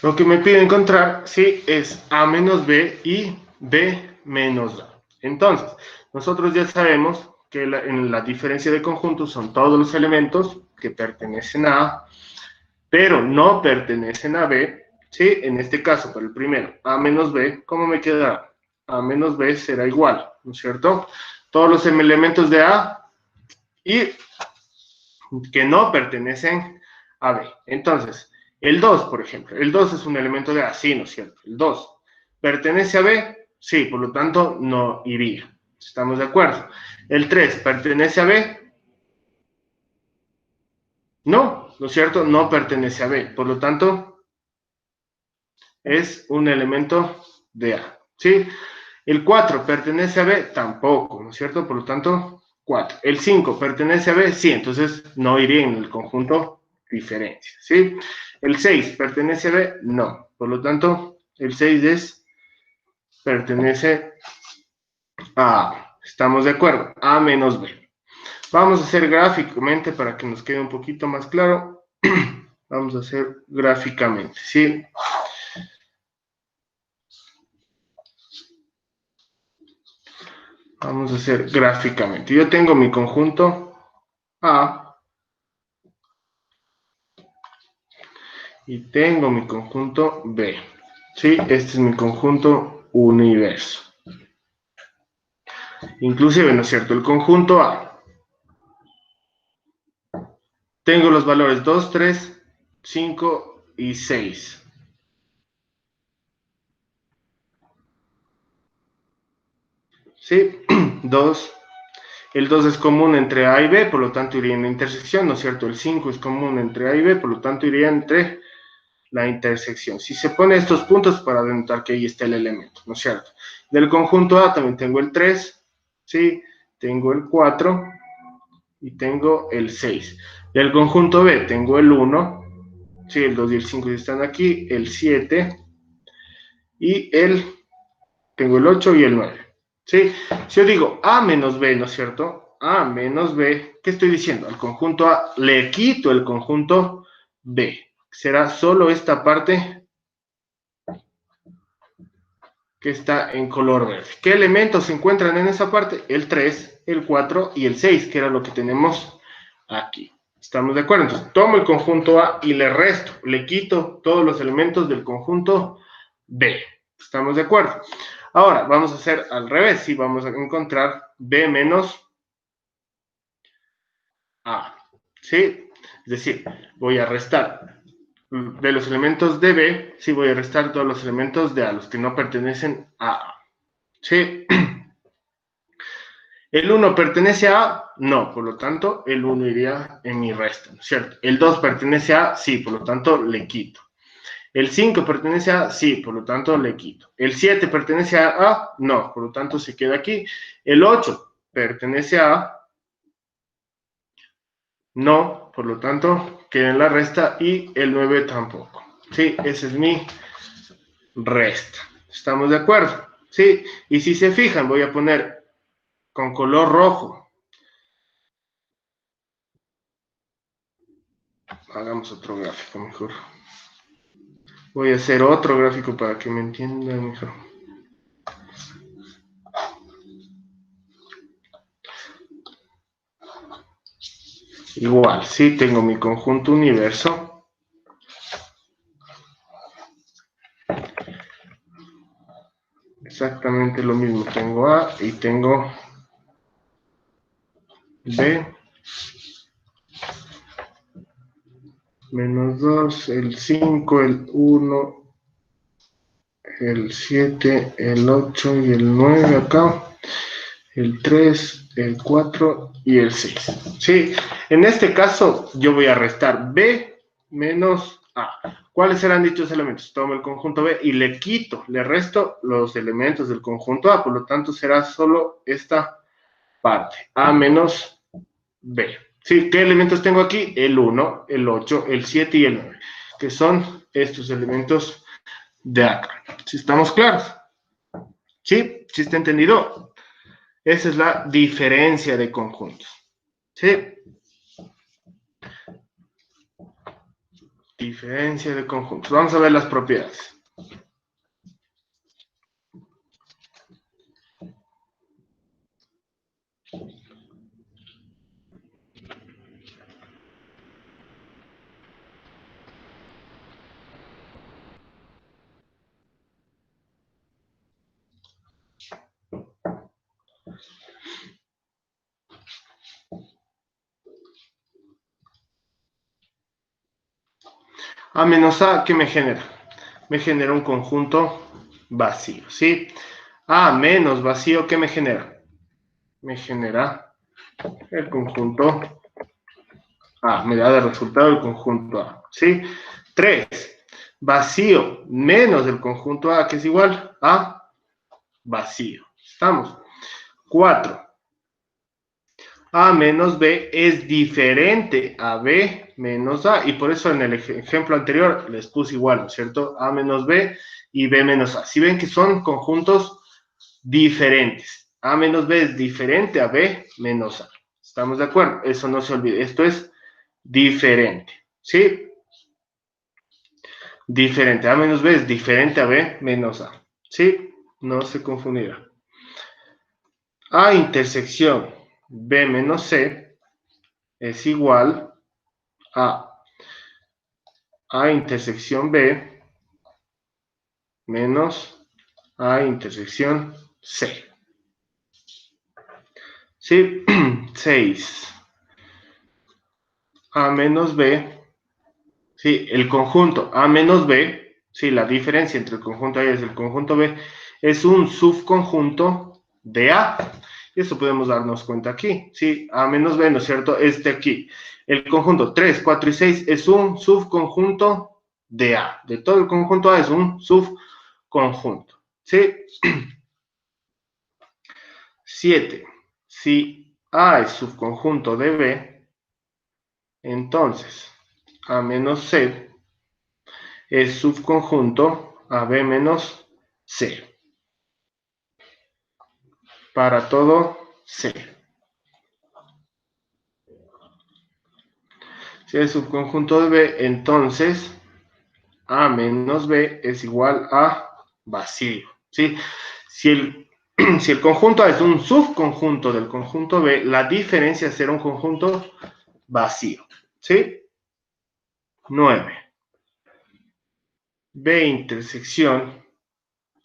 Lo que me pide encontrar, sí, es A menos B y B menos A. Entonces, nosotros ya sabemos que en la diferencia de conjuntos son todos los elementos que pertenecen a A, pero no pertenecen a B, ¿sí? En este caso, para el primero, A menos B, ¿cómo me queda? A menos B será igual, ¿no es cierto? Todos los elementos de A y que no pertenecen a B. Entonces, el 2, por ejemplo, el 2 es un elemento de A, sí, ¿no es cierto? El 2, ¿pertenece a B? Sí, por lo tanto, no iría. ¿Estamos de acuerdo? El 3, ¿pertenece a B? No, ¿no es cierto? No pertenece a B. Por lo tanto, es un elemento de A, ¿sí? El 4, ¿pertenece a B? Tampoco, ¿no es cierto? Por lo tanto, 4. El 5, ¿pertenece a B? Sí, entonces no iría en el conjunto diferencia, ¿sí? El 6, ¿pertenece a B? No. Por lo tanto, el 6 pertenece a A. ¿Estamos de acuerdo? A menos B. Vamos a hacer gráficamente para que nos quede un poquito más claro. Vamos a hacer gráficamente, ¿sí? Vamos a hacer gráficamente. Yo tengo mi conjunto A y tengo mi conjunto B. ¿Sí? Este es mi conjunto universo. Inclusive, ¿no es cierto? El conjunto A. Tengo los valores 2, 3, 5 y 6. ¿Sí? 2. El 2 es común entre A y B, por lo tanto iría en la intersección, ¿no es cierto? El 5 es común entre A y B, por lo tanto iría entre la intersección. Si se pone estos puntos para denotar que ahí está el elemento, ¿no es cierto? Del conjunto A también tengo el 3, ¿sí? Tengo el 4 y tengo el 6. Del conjunto B tengo el 1, ¿sí? El 2 y el 5 están aquí, el 7 y tengo el 8 y el 9, ¿sí? Si yo digo A menos B, ¿no es cierto? A menos B, ¿qué estoy diciendo? Al conjunto A le quito el conjunto B. Será solo esta parte que está en color verde. ¿Qué elementos se encuentran en esa parte? El 3, el 4 y el 6, que era lo que tenemos aquí. ¿Estamos de acuerdo? Entonces, tomo el conjunto A y le resto, le quito todos los elementos del conjunto B. ¿Estamos de acuerdo? Ahora, vamos a hacer al revés. Sí, vamos a encontrar B menos A. ¿Sí? Es decir, voy a restar de los elementos de B, sí voy a restar todos los elementos de A, los que no pertenecen a A. ¿Sí? ¿El 1 pertenece a A? No, por lo tanto, el 1 iría en mi resta, ¿no es cierto? ¿El 2 pertenece a A? Sí, por lo tanto, le quito. ¿El 5 pertenece a A? Sí, por lo tanto, le quito. ¿El 7 pertenece a A? No, por lo tanto, se queda aquí. ¿El 8 pertenece a A? No, por lo tanto, queda en la resta y el 9 tampoco. Sí, esa es mi resta. ¿Estamos de acuerdo? Sí, y si se fijan, voy a poner con color rojo. Hagamos otro gráfico mejor. Voy a hacer otro gráfico para que me entiendan mejor. Igual, sí, tengo mi conjunto universo. Exactamente lo mismo. Tengo A y tengo B. Menos 2, el 5, el 1, el 7, el 8 y el 9 acá. El 3, el 4 y el 6. Sí, en este caso yo voy a restar B menos A. ¿Cuáles serán dichos elementos? Tomo el conjunto B y le quito, le resto los elementos del conjunto A, por lo tanto será solo esta parte, A menos B. Sí, ¿qué elementos tengo aquí? El 1, el 8, el 7 y el 9, que son estos elementos de acá. ¿Sí estamos claros? ¿Sí? ¿Sí está entendido? Esa es la diferencia de conjuntos. ¿Sí? Diferencia de conjuntos. Vamos a ver las propiedades. A menos A, ¿qué me genera? Me genera un conjunto vacío, ¿sí? A menos vacío, ¿qué me genera? Me genera el conjunto A, me da de resultado el conjunto A, ¿sí? 3, vacío menos el conjunto A, que es igual a vacío. ¿Estamos? 4, A menos B es diferente a B menos A, y por eso en el ejemplo anterior les puse igual, ¿no es cierto? A menos B y B menos A. Si ven que son conjuntos diferentes. A menos B es diferente a B menos A. ¿Estamos de acuerdo? Eso no se olvide. Esto es diferente. ¿Sí? Diferente. A menos B es diferente a B menos A. ¿Sí? No se confundirá. A intersección B menos C es igual a intersección B menos A intersección C. ¿Sí? 6. A menos B. Sí, el conjunto A menos B, sí, la diferencia entre el conjunto A y el conjunto B, es un subconjunto de A. Y eso podemos darnos cuenta aquí, sí, A menos B, ¿no es cierto? Este aquí. El conjunto 3, 4 y 6 es un subconjunto de A. De todo el conjunto A es un subconjunto, ¿sí? 7. Si A es subconjunto de B, entonces A menos C es subconjunto a B menos C. Para todo C. Si es subconjunto de B, entonces A menos B es igual a vacío. ¿Sí? Si el conjunto A es un subconjunto del conjunto B, la diferencia será un conjunto vacío. ¿Sí? 9. B intersección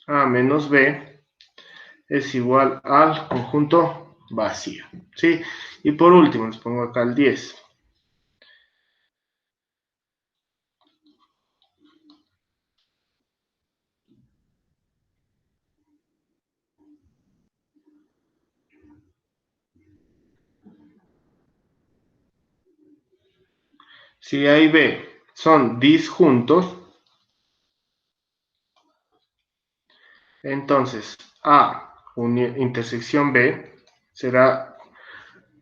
A menos B es igual al conjunto vacío, ¿sí? Y por último, les pongo acá el 10. Si A y B son disjuntos, entonces A intersección B será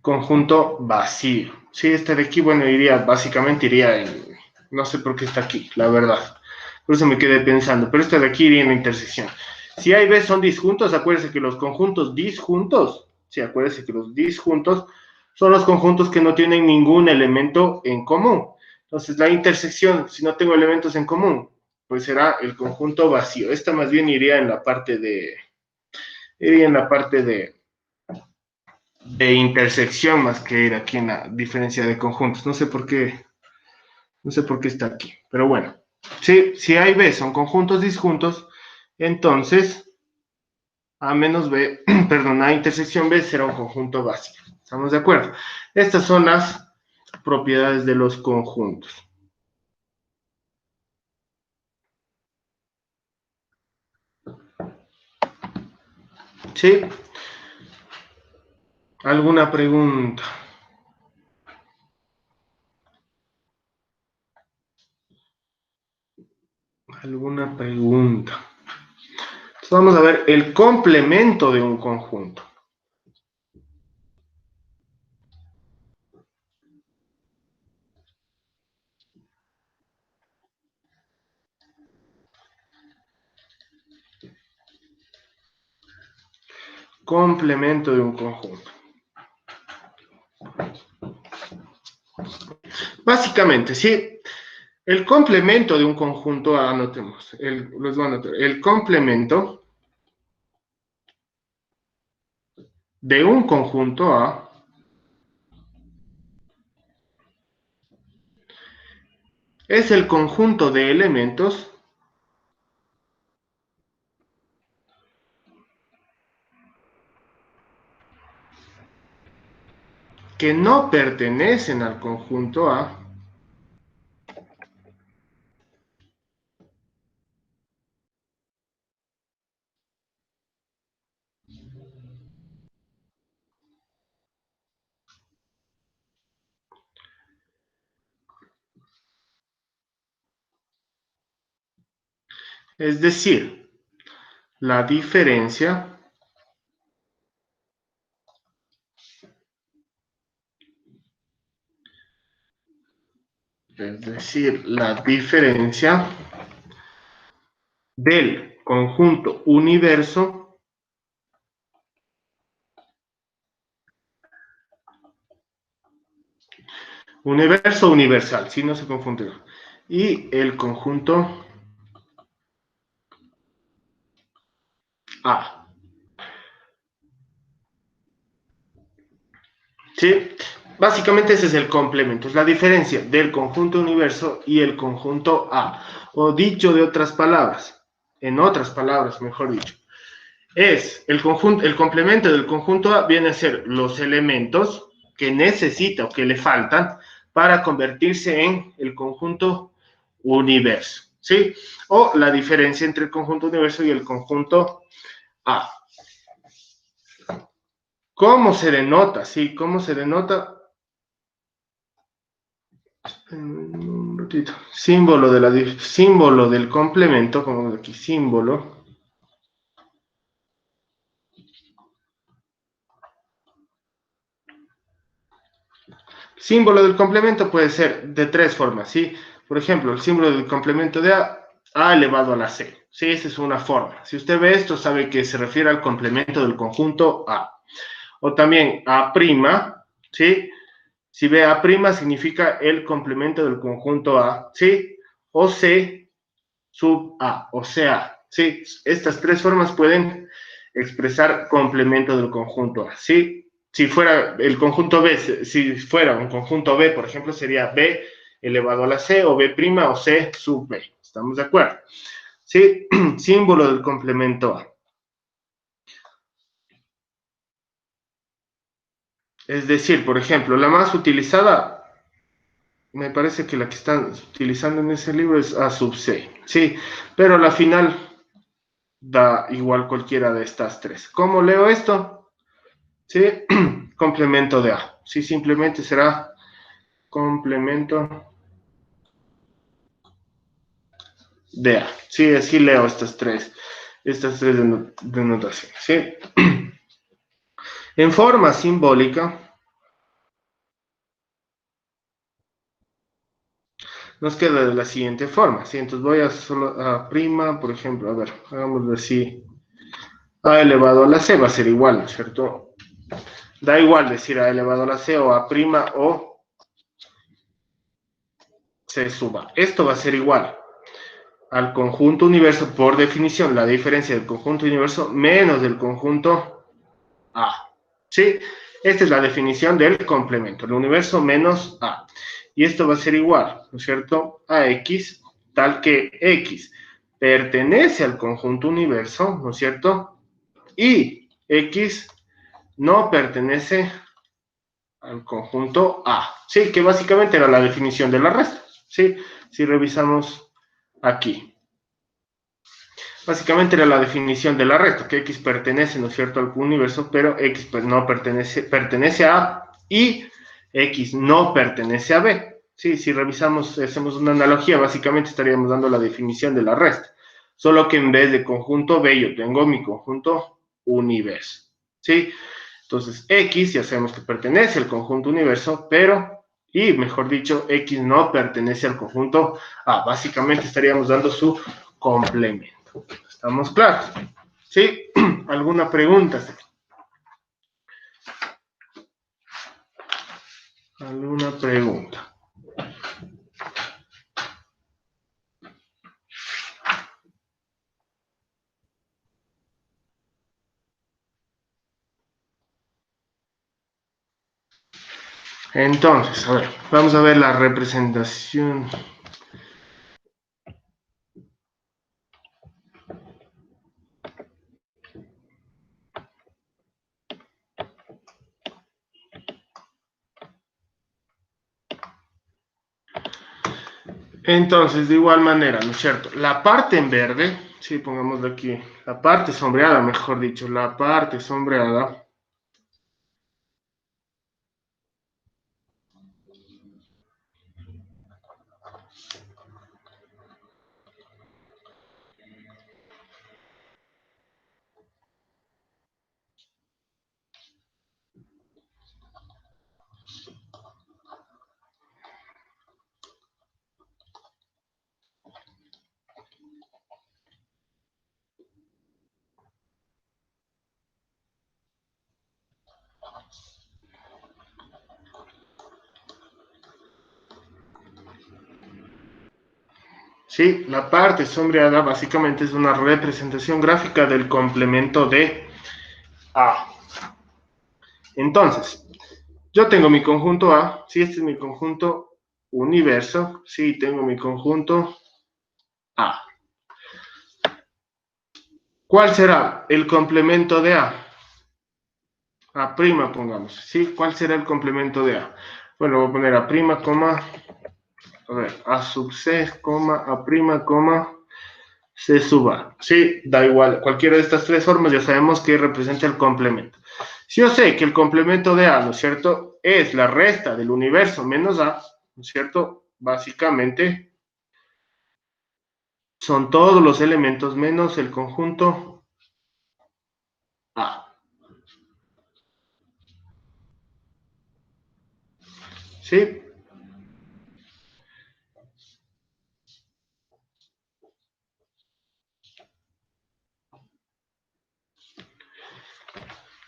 conjunto vacío. Sí, este de aquí, bueno, básicamente iría en, no sé por qué está aquí, la verdad. Por eso me quedé pensando, pero este de aquí iría en la intersección. Si A y B son disjuntos, acuérdense que los conjuntos disjuntos, sí, acuérdense que los disjuntos son los conjuntos que no tienen ningún elemento en común. Entonces, la intersección, si no tengo elementos en común, pues será el conjunto vacío. Esta más bien iría en la parte de intersección más que ir aquí en la diferencia de conjuntos. No sé por qué está aquí, pero bueno. Sí, si A y B son conjuntos disjuntos, entonces A menos B, perdón, A intersección B será un conjunto vacío. ¿Estamos de acuerdo? Estas son las propiedades de los conjuntos. ¿Sí? ¿Alguna pregunta? ¿Alguna pregunta? Entonces vamos a ver el complemento de un conjunto. Complemento de un conjunto. Básicamente, sí. El complemento de un conjunto A, anotemos, los voy a anotar, el complemento de un conjunto A es el conjunto de elementos que no pertenecen al conjunto A es decir, la diferencia del conjunto universo universal, si no se confunde, y el conjunto A. ¿Sí? Básicamente ese es el complemento, es la diferencia del conjunto universo y el conjunto A. O dicho de otras palabras, en otras palabras, mejor dicho, es el conjunto, el complemento del conjunto A viene a ser los elementos que necesita o que le faltan para convertirse en el conjunto universo, ¿sí? O la diferencia entre el conjunto universo y el conjunto A. ¿Cómo se denota? Sí, ¿cómo se denota? Un ratito. Símbolo del complemento, como aquí, símbolo. Símbolo del complemento puede ser de tres formas, ¿sí? Por ejemplo, el símbolo del complemento de A elevado a la C. Sí, esa es una forma. Si usted ve esto, sabe que se refiere al complemento del conjunto A. O también A', ¿sí? Si ve A' significa el complemento del conjunto A, ¿sí? O C sub A, o sea, ¿sí? Estas tres formas pueden expresar complemento del conjunto A, ¿sí? Si fuera el conjunto B, si fuera un conjunto B, por ejemplo, sería B elevado a la C, o B' o C sub B. ¿Estamos de acuerdo? ¿Sí? Símbolo del complemento A. Es decir, por ejemplo, la más utilizada, me parece que la que están utilizando en ese libro es A sub C, sí, pero la final da igual cualquiera de estas tres. ¿Cómo leo esto? Sí, complemento de A. Sí, simplemente será complemento de A. Sí, así leo estas tres denotaciones. Sí. En forma simbólica, nos queda de la siguiente forma. ¿Sí? Entonces voy a solo a prima, por ejemplo, a ver, hagámoslo así. A elevado a la C va a ser igual, ¿no es cierto? Da igual decir A elevado a la C o A prima o C suba. Esto va a ser igual al conjunto universo, por definición, la diferencia del conjunto universo menos del conjunto A. ¿Sí? Esta es la definición del complemento, el universo menos A. Y esto va a ser igual, ¿no es cierto? A X, tal que X pertenece al conjunto universo, ¿no es cierto? Y X no pertenece al conjunto A. Sí, que básicamente era la definición de la resta. Sí, si revisamos aquí. Básicamente era la definición de la resta, que X pertenece, ¿no es cierto?, al universo, pero X pues, no pertenece a A y X no pertenece a B. Sí, si revisamos, hacemos una analogía, básicamente estaríamos dando la definición de la resta. Solo que en vez de conjunto B, yo tengo mi conjunto universo. ¿Sí? Entonces, X ya sabemos que pertenece al conjunto universo, pero, y mejor dicho, X no pertenece al conjunto A. Básicamente estaríamos dando su complemento. ¿Estamos claros? ¿Sí? ¿Alguna pregunta? ¿Alguna pregunta? Entonces, a ver, vamos a ver la representación. Entonces, de igual manera, ¿no es cierto? La parte en verde, sí, pongámoslo aquí, la parte sombreada, mejor dicho, la parte sombreada. Sí, la parte sombreada básicamente es una representación gráfica del complemento de A. Entonces, yo tengo mi conjunto A, sí, este es mi conjunto universo, sí, tengo mi conjunto A. ¿Cuál será el complemento de A? A', pongamos, ¿sí? ¿Cuál será el complemento de A? Bueno, voy a poner A', coma, a ver, A sub C, coma, A', coma, C sub A. Sí, da igual, cualquiera de estas tres formas ya sabemos que representa el complemento. Si yo sé que el complemento de A, ¿no es cierto?, es la resta del universo menos A, ¿no es cierto?, básicamente son todos los elementos menos el conjunto A. ¿Sí?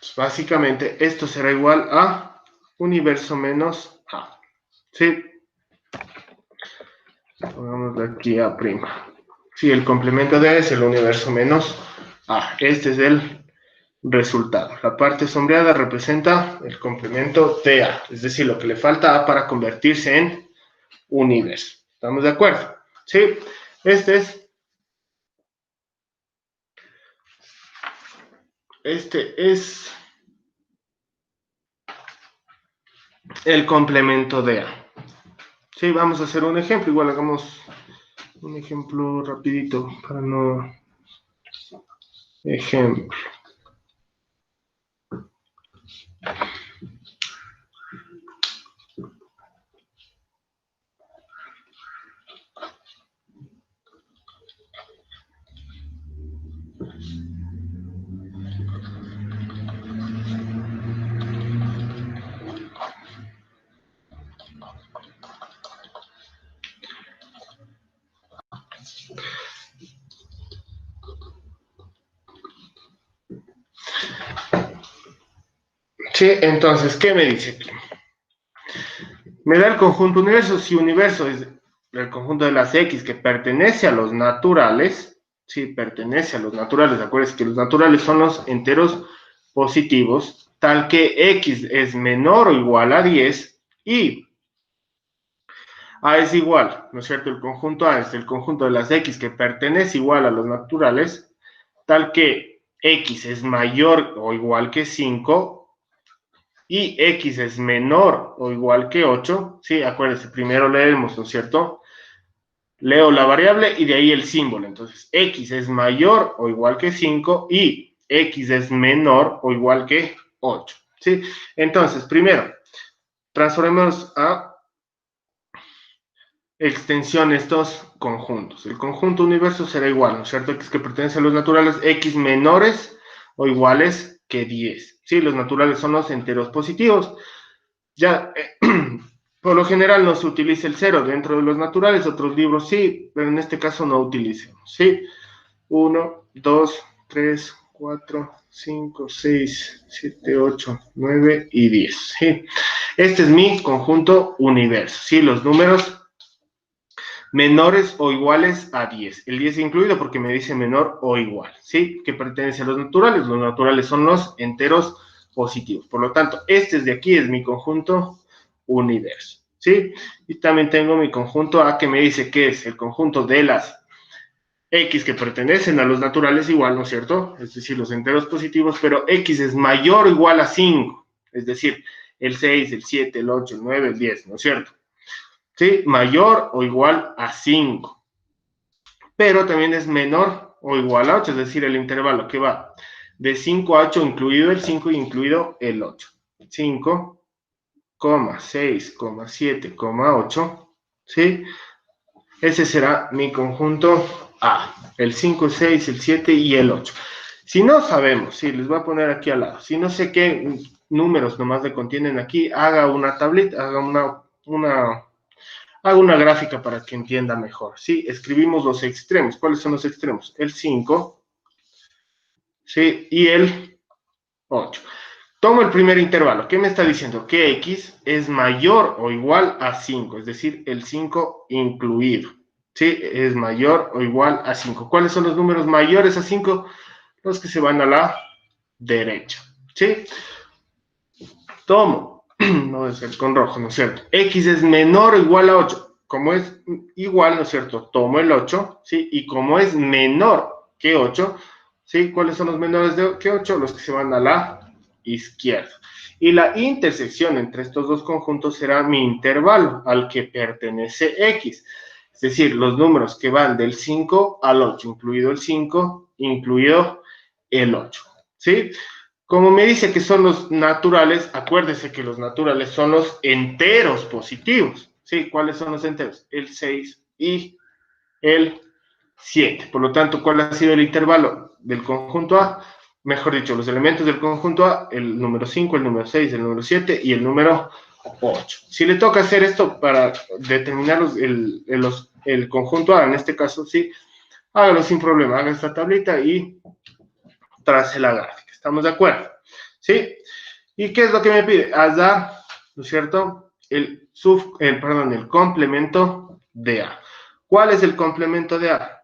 Pues básicamente esto será igual a universo menos A. ¿Sí? Pongámosle aquí A'. Sí, el complemento de A es el universo menos A. Este es el resultado. La parte sombreada representa el complemento de A, es decir, lo que le falta a A para convertirse en universo. ¿Estamos de acuerdo? Sí, este es el complemento de A. Sí, vamos a hacer un ejemplo, igual hagamos un ejemplo rapidito para no... Ejemplo. Sí, entonces, ¿qué me dice aquí? Me da el conjunto universo. Si universo es el conjunto de las X que pertenece a los naturales, sí, pertenece a los naturales, acuérdense que los naturales son los enteros positivos, tal que X es menor o igual a 10 y A es igual, ¿no es cierto? El conjunto A es el conjunto de las X que pertenece igual a los naturales, tal que X es mayor o igual que 5 y X es menor o igual que 8, sí, acuérdense, primero leemos, ¿no es cierto? Leo la variable y de ahí el símbolo. Entonces, X es mayor o igual que 5 y X es menor o igual que 8, ¿sí? Entonces, primero, transformemos a extensión estos conjuntos. El conjunto universo será igual, ¿no es cierto? X que pertenece a los naturales, X menores o iguales que 10. Sí, los naturales son los enteros positivos. Ya, por lo general no se utiliza el 0 dentro de los naturales, otros libros sí, pero en este caso no utilicemos, ¿sí? 1, 2, 3, 4, 5, 6, 7, 8, 9 y 10, ¿sí? Este es mi conjunto universo, ¿sí? Los números menores o iguales a 10. El 10 incluido porque me dice menor o igual, ¿sí? Que pertenece a los naturales. Los naturales son los enteros positivos. Por lo tanto, este de aquí es mi conjunto universo, ¿sí? Y también tengo mi conjunto A que me dice que es el conjunto de las X que pertenecen a los naturales igual, ¿no es cierto? Es decir, los enteros positivos, pero X es mayor o igual a 5, es decir, el 6, el 7, el 8, el 9, el 10, ¿no es cierto? ¿Sí? Mayor o igual a 5, pero también es menor o igual a 8, es decir, el intervalo que va de 5 a 8, incluido el 5 y incluido el 8. 5, 6, 7, 8, ¿sí? Ese será mi conjunto A, el 5, el 6, el 7 y el 8. Si no sabemos, sí, les voy a poner aquí al lado, si no sé qué números nomás le contienen aquí, haga una tablita, haga una gráfica para que entienda mejor, ¿sí? Escribimos los extremos. ¿Cuáles son los extremos? El 5, ¿sí? Y el 8. Tomo el primer intervalo. ¿Qué me está diciendo? Que X es mayor o igual a 5, es decir, el 5 incluido. ¿Sí? Es mayor o igual a 5. ¿Cuáles son los números mayores a 5? Los que se van a la derecha. ¿Sí? Tomo, no es el con rojo, ¿no es cierto? X es menor o igual a 8. Como es igual, ¿no es cierto? Tomo el 8, ¿sí? Y como es menor que 8, ¿sí? ¿Cuáles son los menores que 8? Los que se van a la izquierda. Y la intersección entre estos dos conjuntos será mi intervalo al que pertenece X. Es decir, los números que van del 5 al 8, incluido el 5, incluido el 8. ¿Sí? Como me dice que son los naturales, acuérdese que los naturales son los enteros positivos. ¿Sí? ¿Cuáles son los enteros? El 6 y el 7. Por lo tanto, ¿cuál ha sido el intervalo del conjunto A? Mejor dicho, los elementos del conjunto A, el número 5, el número 6, el número 7 y el número 8. Si le toca hacer esto para determinar el conjunto A, en este caso, sí, hágalo sin problema, haga esta tablita y trace la gráfica. ¿Estamos de acuerdo? ¿Sí? ¿Y qué es lo que me pide? Hallar, ¿no es cierto? El complemento de A. ¿Cuál es el complemento de A?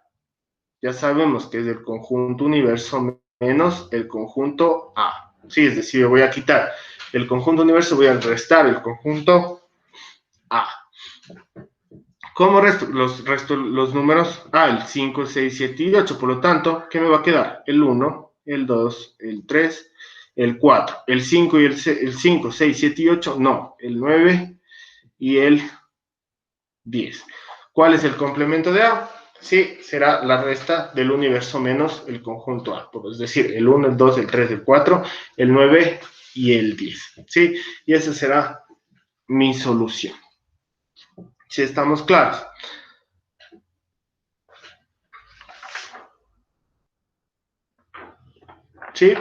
Ya sabemos que es el conjunto universo menos el conjunto A. Sí, es decir, voy a quitar el conjunto universo, voy a restar el conjunto A. ¿Cómo resto? Los números A, el 5, 6, 7 y 8. Por lo tanto, ¿qué me va a quedar? El 1, el 2, el 3, el 4. El 5 y el 5, 6, 7 y 8, no. El 9 y el 10. ¿Cuál es el complemento de A? Sí, será la resta del universo menos el conjunto A. Es decir, el 1, el 2, el 3, el 4, el 9 y el 10. ¿Sí? Y esa será mi solución. ¿Sí estamos claros? ¿Sí?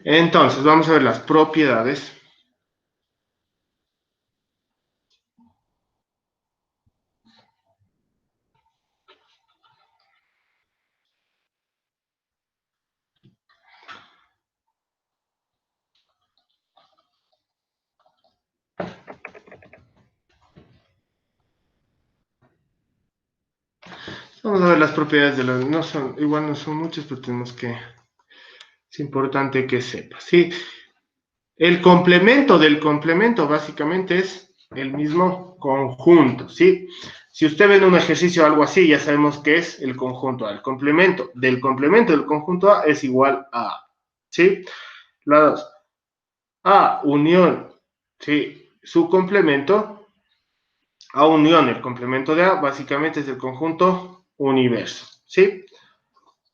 Entonces, vamos a ver las propiedades. Vamos a ver las propiedades de los... No son, igual no son muchas, pero tenemos que... Es importante que sepas, ¿sí? El complemento del complemento básicamente es el mismo conjunto, ¿sí? Si usted ve en un ejercicio algo así, ya sabemos que es el conjunto A. El complemento del conjunto A es igual a A, ¿sí? La 2. A unión, ¿sí? Su complemento, A unión, el complemento de A, básicamente es el conjunto universo, ¿sí?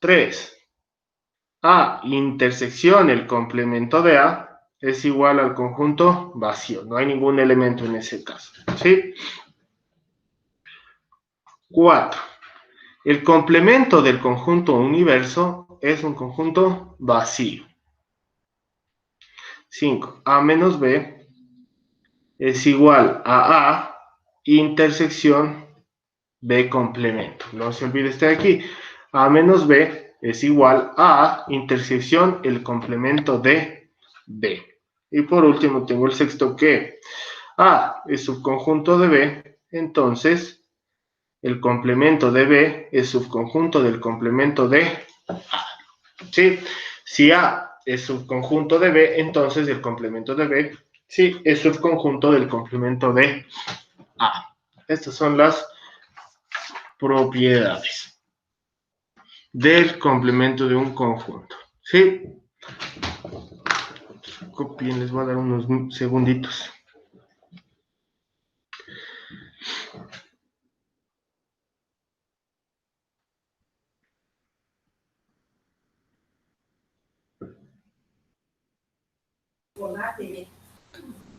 3. A intersección, el complemento de A, es igual al conjunto vacío. No hay ningún elemento en ese caso, ¿sí? 4. El complemento del conjunto universo es un conjunto vacío. 5. A menos B es igual a A intersección B complemento. No se olvide este de aquí. A menos B es igual a intersección el complemento de B. Y por último tengo el sexto que A es subconjunto de B, entonces el complemento de B es subconjunto del complemento de A. ¿Sí? Si A es subconjunto de B, entonces el complemento de B Sí, es subconjunto del complemento de A. Estas son las propiedades del complemento de un conjunto. ¿Sí? Copien, les voy a dar unos segunditos.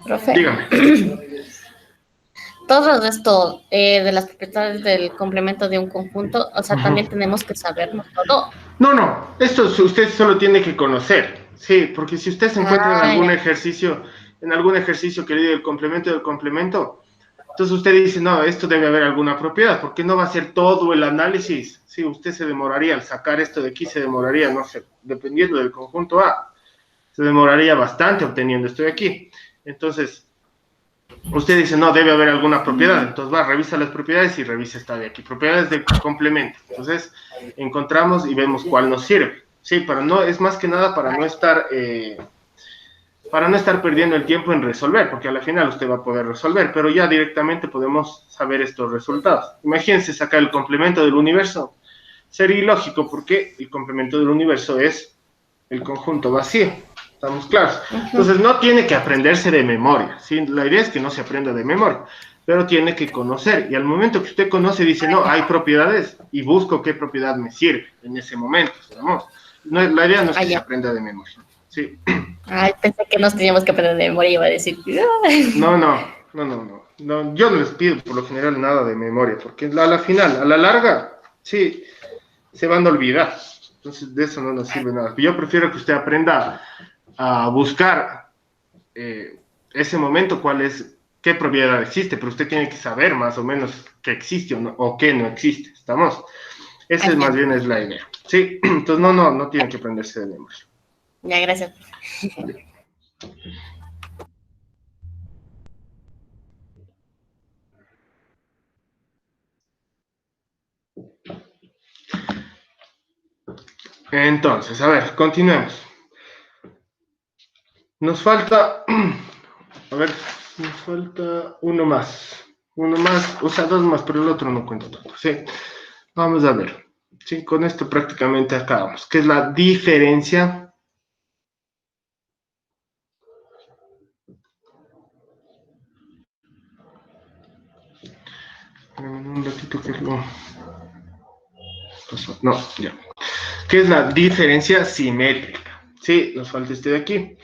Profe, Dígame. todo esto de las propiedades del complemento de un conjunto, o sea, también tenemos que saberlo todo. No, esto usted solo tiene que conocer, sí, porque si usted se encuentra Ah, ya. en algún ejercicio que le diga el complemento del complemento, entonces usted dice, no, esto debe haber alguna propiedad, porque no va a ser todo el análisis, sí, usted se demoraría al sacar esto de aquí, se demoraría, no sé, dependiendo del conjunto A, se demoraría bastante obteniendo esto de aquí. Entonces, usted dice, no, debe haber alguna propiedad, entonces va, revisa las propiedades y revisa esta de aquí, propiedades de complemento. Entonces, encontramos y vemos cuál nos sirve. Sí, es más que nada para no estar perdiendo el tiempo en resolver, porque a la final usted va a poder resolver, pero ya directamente podemos saber estos resultados. Imagínense sacar el complemento del universo. Sería ilógico porque el complemento del universo es el conjunto vacío. ¿Estamos claros? Entonces no tiene que aprenderse de memoria. ¿Sí? La idea es que no se aprenda de memoria, pero tiene que conocer. Y al momento que usted conoce, dice, no, hay propiedades y busco qué propiedad me sirve en ese momento. ¿Estamos? No, la idea no es Ah, que se ya. aprenda de memoria. ¿Sí? Ay, pensé que nos teníamos que aprender de memoria, iba a decir. No, yo no les pido por lo general nada de memoria, porque a la final, a la larga, sí, se van a olvidar. Entonces, de eso no nos sirve nada. Yo prefiero que usted aprenda a buscar ese momento qué propiedad existe, pero usted tiene que saber más o menos qué existe o qué no existe. ¿Estamos? Esa Ah, es ya. más bien es la idea. Sí, entonces no tiene que aprenderse de memoria. Ya, gracias. Entonces, a ver, continuemos. Nos falta, a ver, nos falta uno más. Uno más, o sea, dos más, pero el otro no cuenta tanto. Sí, vamos a ver. Sí, con esto prácticamente acabamos. ¿Qué es la diferencia? Un ratito que no pasó. No, ya. ¿Qué es la diferencia simétrica? Sí, nos falta este de aquí.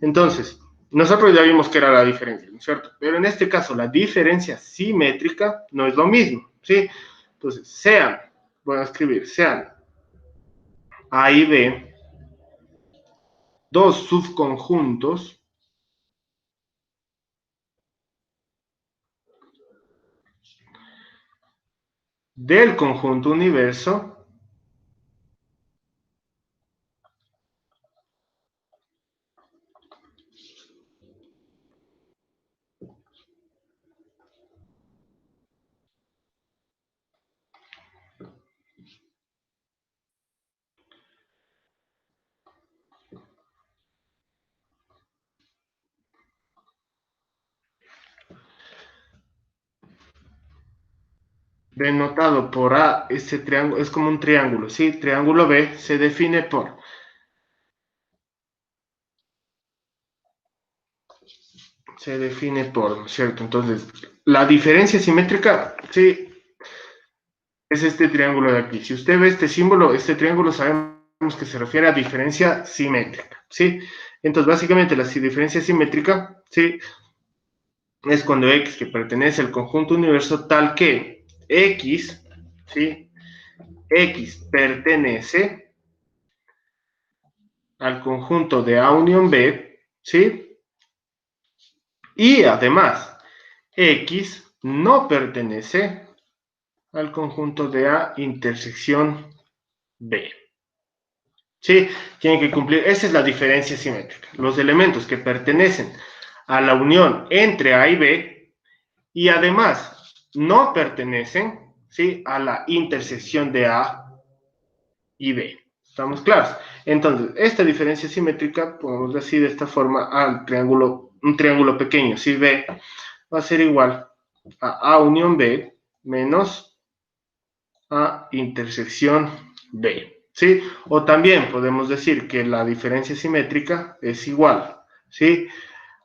Entonces, nosotros ya vimos que era la diferencia, ¿no es cierto? Pero en este caso, la diferencia simétrica no es lo mismo, ¿sí? Entonces, voy a escribir, sean A y B, dos subconjuntos del conjunto universo denotado por A, este triángulo es como un triángulo, ¿sí? Triángulo B se define ¿no es cierto? Entonces, la diferencia simétrica, sí, es este triángulo de aquí. Si usted ve este símbolo, este triángulo, sabemos que se refiere a diferencia simétrica, ¿sí? Entonces, básicamente, la diferencia simétrica, ¿sí? Es cuando X, que pertenece al conjunto universo, tal que X, ¿sí? X pertenece al conjunto de A unión B, ¿sí? Y además, X no pertenece al conjunto de A intersección B. ¿Sí? Tienen que cumplir, esa es la diferencia simétrica. Los elementos que pertenecen a la unión entre A y B y además no pertenecen, ¿sí? A la intersección de A y B. ¿Estamos claros? Entonces, esta diferencia simétrica, podemos decir de esta forma al triángulo un triángulo pequeño, si B va a ser igual a A unión B menos A intersección B, ¿sí? O también podemos decir que la diferencia simétrica es igual, ¿sí?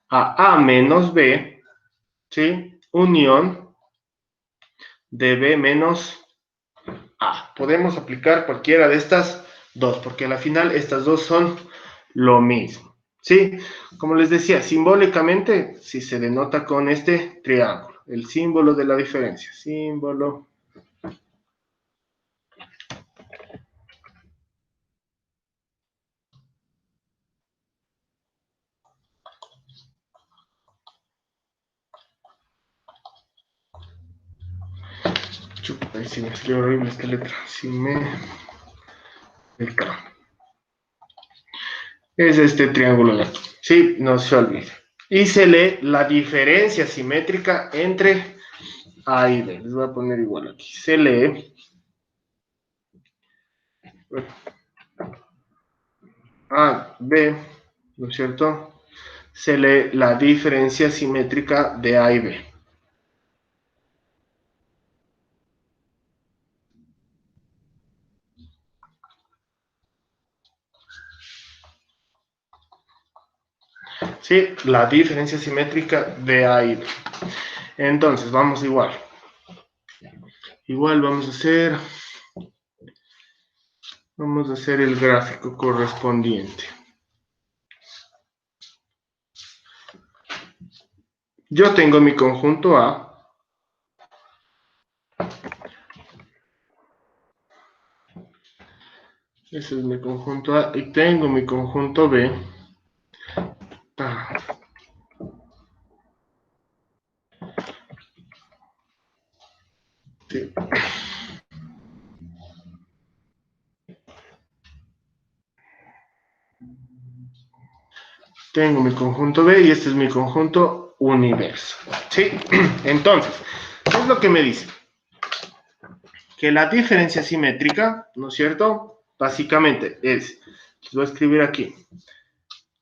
A menos B, ¿sí? Unión de B menos A. Podemos aplicar cualquiera de estas dos, porque al final estas dos son lo mismo, ¿sí? Como les decía, simbólicamente, si se denota con este triángulo, el símbolo de la diferencia, símbolo. Chupa, ahí sí me escribe horrible esta letra. Simétrica. Es este triángulo de aquí. Sí, no se olvide. Y se lee la diferencia simétrica entre A y B. Les voy a poner igual aquí. Se lee A, B, ¿no es cierto? Se lee la diferencia simétrica de A y B. ¿Sí? La diferencia simétrica de A y B. Entonces, vamos igual. Igual vamos a hacer el gráfico correspondiente. Yo tengo mi conjunto A. Ese es mi conjunto A. Y tengo mi conjunto B. Ah, sí. Tengo mi conjunto B y este es mi conjunto universo. ¿Sí? Entonces, ¿qué es lo que me dice? Que la diferencia simétrica, ¿no es cierto? Básicamente es, les voy a escribir aquí,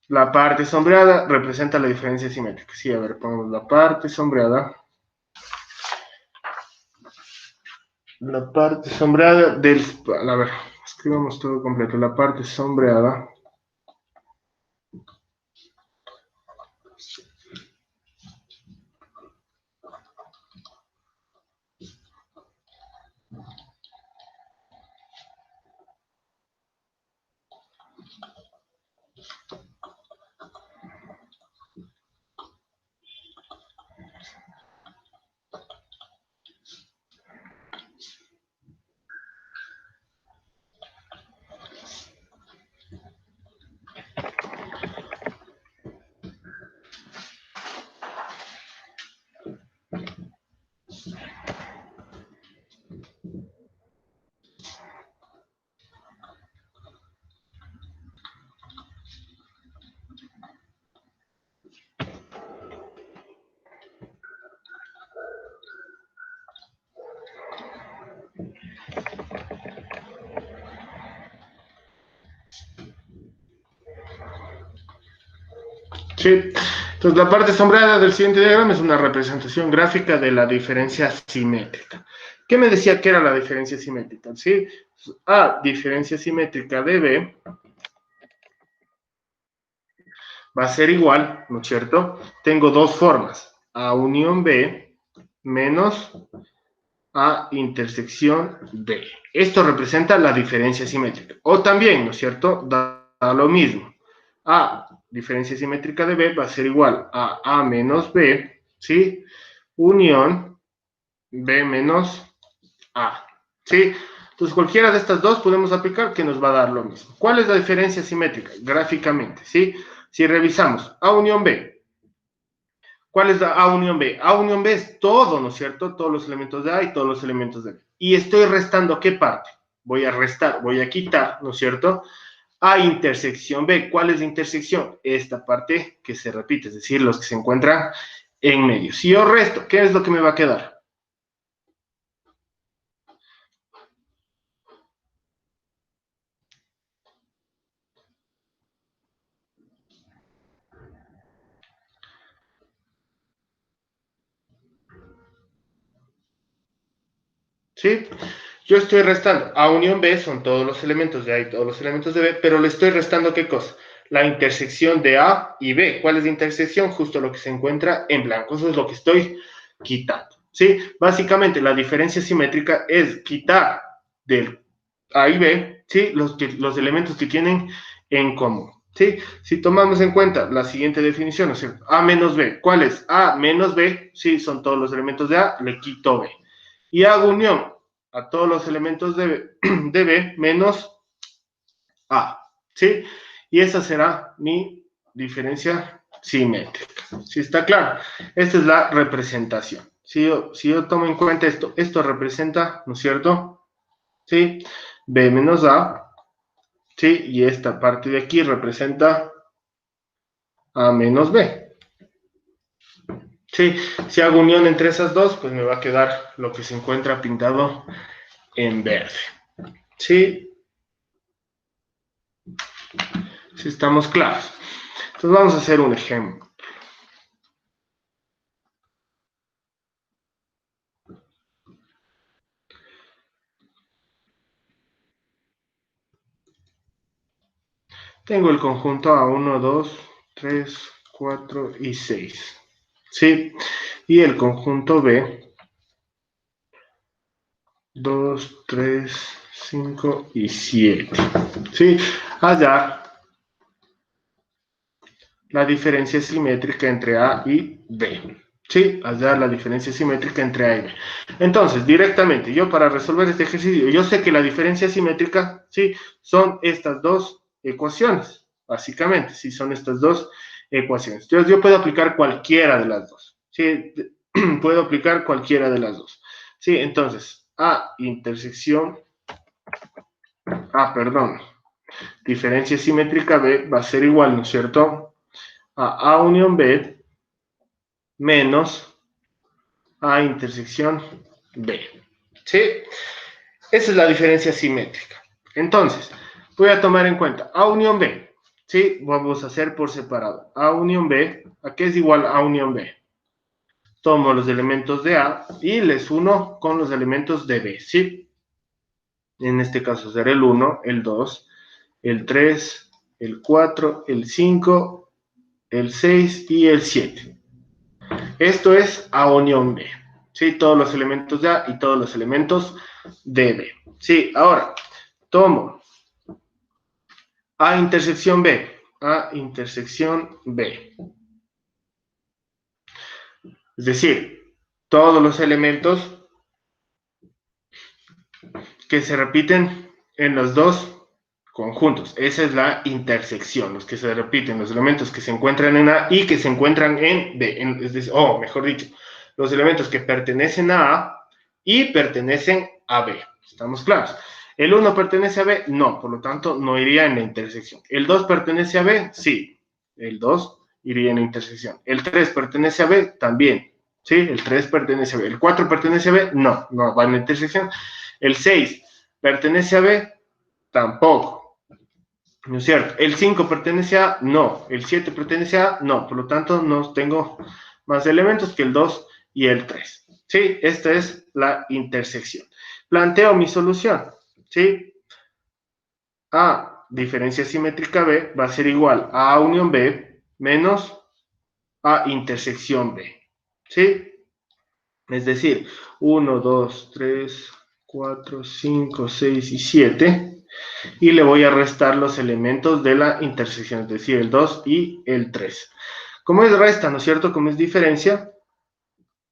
la parte sombreada representa la diferencia simétrica. Sí, a ver, pongamos la parte sombreada. La parte sombreada del... A ver, escribamos todo completo. La parte sombreada sí. Entonces, la parte sombreada del siguiente diagrama es una representación gráfica de la diferencia simétrica. ¿Qué me decía que era la diferencia simétrica? ¿Sí? A, diferencia simétrica de B, va a ser igual, ¿no es cierto? Tengo dos formas, A unión B menos A intersección B. Esto representa la diferencia simétrica. O también, ¿no es cierto? Da lo mismo. A diferencia simétrica de B va a ser igual a A menos B, ¿sí? Unión B menos A, ¿sí? Entonces, cualquiera de estas dos podemos aplicar que nos va a dar lo mismo. ¿Cuál es la diferencia simétrica? Gráficamente, ¿sí? Si revisamos A unión B, ¿cuál es la A unión B? A unión B es todo, ¿no es cierto? Todos los elementos de A y todos los elementos de B. Y estoy restando, ¿qué parte? Voy a restar, voy a quitar, ¿no es cierto? A intersección B. ¿Cuál es la intersección? Esta parte que se repite, es decir, los que se encuentran en medio. Si yo resto, ¿qué es lo que me va a quedar? ¿sí? Yo estoy restando A unión B, son todos los elementos de A y todos los elementos de B, pero le estoy restando, ¿qué cosa? La intersección de A y B. ¿Cuál es la intersección? Justo lo que se encuentra en blanco. Eso es lo que estoy quitando, ¿sí? Básicamente, la diferencia simétrica es quitar del A y B, ¿sí? Los elementos que tienen en común, ¿sí? Si tomamos en cuenta la siguiente definición, ¿sí? A menos B. ¿Cuál es? A menos B, sí, son todos los elementos de A, le quito B. Y hago unión a todos los elementos de B menos A, ¿sí? Y esa será mi diferencia simétrica. ¿Sí está claro? Esta es la representación. Si yo tomo en cuenta esto representa, ¿no es cierto? ¿Sí? B menos A, ¿sí? Y esta parte de aquí representa A menos B. ¿Sí? Si hago unión entre esas dos, pues me va a quedar lo que se encuentra pintado en verde. ¿Sí? Si estamos claros. Entonces vamos a hacer un ejemplo. Tengo el conjunto A1, 2, 3, 4 y 6. ¿Sí? Y el conjunto B, 2, 3, 5 y 7. ¿Sí? Hallar la diferencia simétrica entre A y B. ¿Sí? Hallar la diferencia simétrica entre A y B. Entonces, directamente, yo para resolver este ejercicio, yo sé que la diferencia simétrica, ¿sí? Son estas dos ecuaciones, básicamente, ¿sí? Son estas dos ecuaciones. Entonces, yo puedo aplicar cualquiera de las dos, ¿sí? Puedo aplicar cualquiera de las dos, ¿sí? Entonces, diferencia simétrica B va a ser igual, ¿no es cierto? A unión B menos A intersección B. ¿Sí? Esa es la diferencia simétrica. Entonces, voy a tomar en cuenta A unión B. ¿Sí? Vamos a hacer por separado. A unión B, ¿a qué es igual A unión B? Tomo los elementos de A y les uno con los elementos de B. ¿Sí? En este caso será el 1, el 2, el 3, el 4, el 5, el 6 y el 7. Esto es A unión B. ¿Sí? Todos los elementos de A y todos los elementos de B. ¿Sí? Ahora, tomo A intersección B. A intersección B. Es decir, todos los elementos que se repiten en los dos conjuntos. Esa es la intersección, los que se repiten, los elementos que se encuentran en A y que se encuentran en B. Es decir, mejor dicho, los elementos que pertenecen a A y pertenecen a B. ¿Estamos claros? ¿El 1 pertenece a B? No, por lo tanto, no iría en la intersección. ¿El 2 pertenece a B? Sí, el 2 iría en la intersección. ¿El 3 pertenece a B? También. ¿Sí? El 3 pertenece a B. ¿El 4 pertenece a B? No, no va en la intersección. ¿El 6 pertenece a B? Tampoco. ¿No es cierto? ¿El 5 pertenece a? No. ¿El 7 pertenece a? No. Por lo tanto, no tengo más elementos que el 2 y el 3. ¿Sí? Esta es la intersección. Planteo mi solución. ¿Sí? A diferencia simétrica B va a ser igual a unión B menos A intersección B. ¿Sí? Es decir, 1, 2, 3, 4, 5, 6 y 7. Y le voy a restar los elementos de la intersección, es decir, el 2 y el 3. Como es resta, ¿no es cierto? Como es diferencia,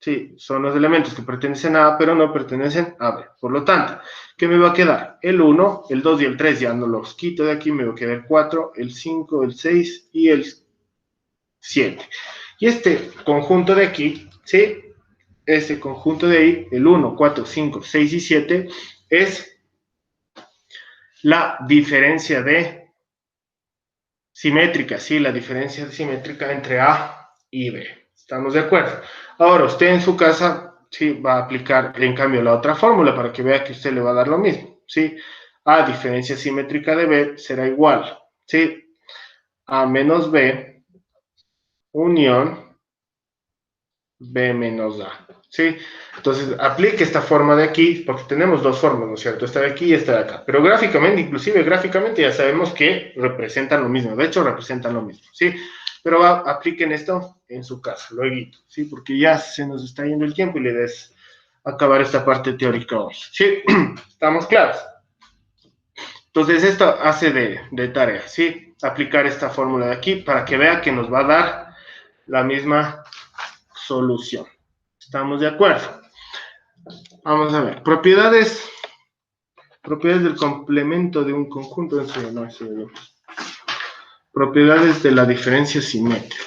sí, son los elementos que pertenecen a A, pero no pertenecen a B. Por lo tanto, ¿qué me va a quedar? El 1, el 2 y el 3 ya no los quito de aquí, me va a quedar el 4, el 5, el 6 y el 7. Y este conjunto de aquí, ¿sí? Este conjunto de ahí, el 1, 4, 5, 6 y 7, es la diferencia de simétrica, sí, la diferencia simétrica entre A y B. ¿Estamos de acuerdo? Ahora, usted en su casa, sí, va a aplicar, en cambio, la otra fórmula para que vea que usted le va a dar lo mismo, ¿sí? A diferencia simétrica de B será igual, ¿sí? A menos B unión B menos A. ¿sí? Entonces, aplique esta forma de aquí, porque tenemos dos formas, ¿no es cierto? Esta de aquí y esta de acá. Pero gráficamente, inclusive gráficamente, ya sabemos que representan lo mismo. De hecho, representan lo mismo, ¿sí? Pero apliquen esto en su casa, luego, ¿sí? Porque ya se nos está yendo el tiempo y le des acabar esta parte teórica hoy, ¿sí? ¿Estamos claros? Entonces, esto hace de tarea, ¿sí? Aplicar esta fórmula de aquí para que vea que nos va a dar la misma solución. ¿Estamos de acuerdo? Vamos a ver. Propiedades del complemento de un conjunto. Propiedades de la diferencia simétrica.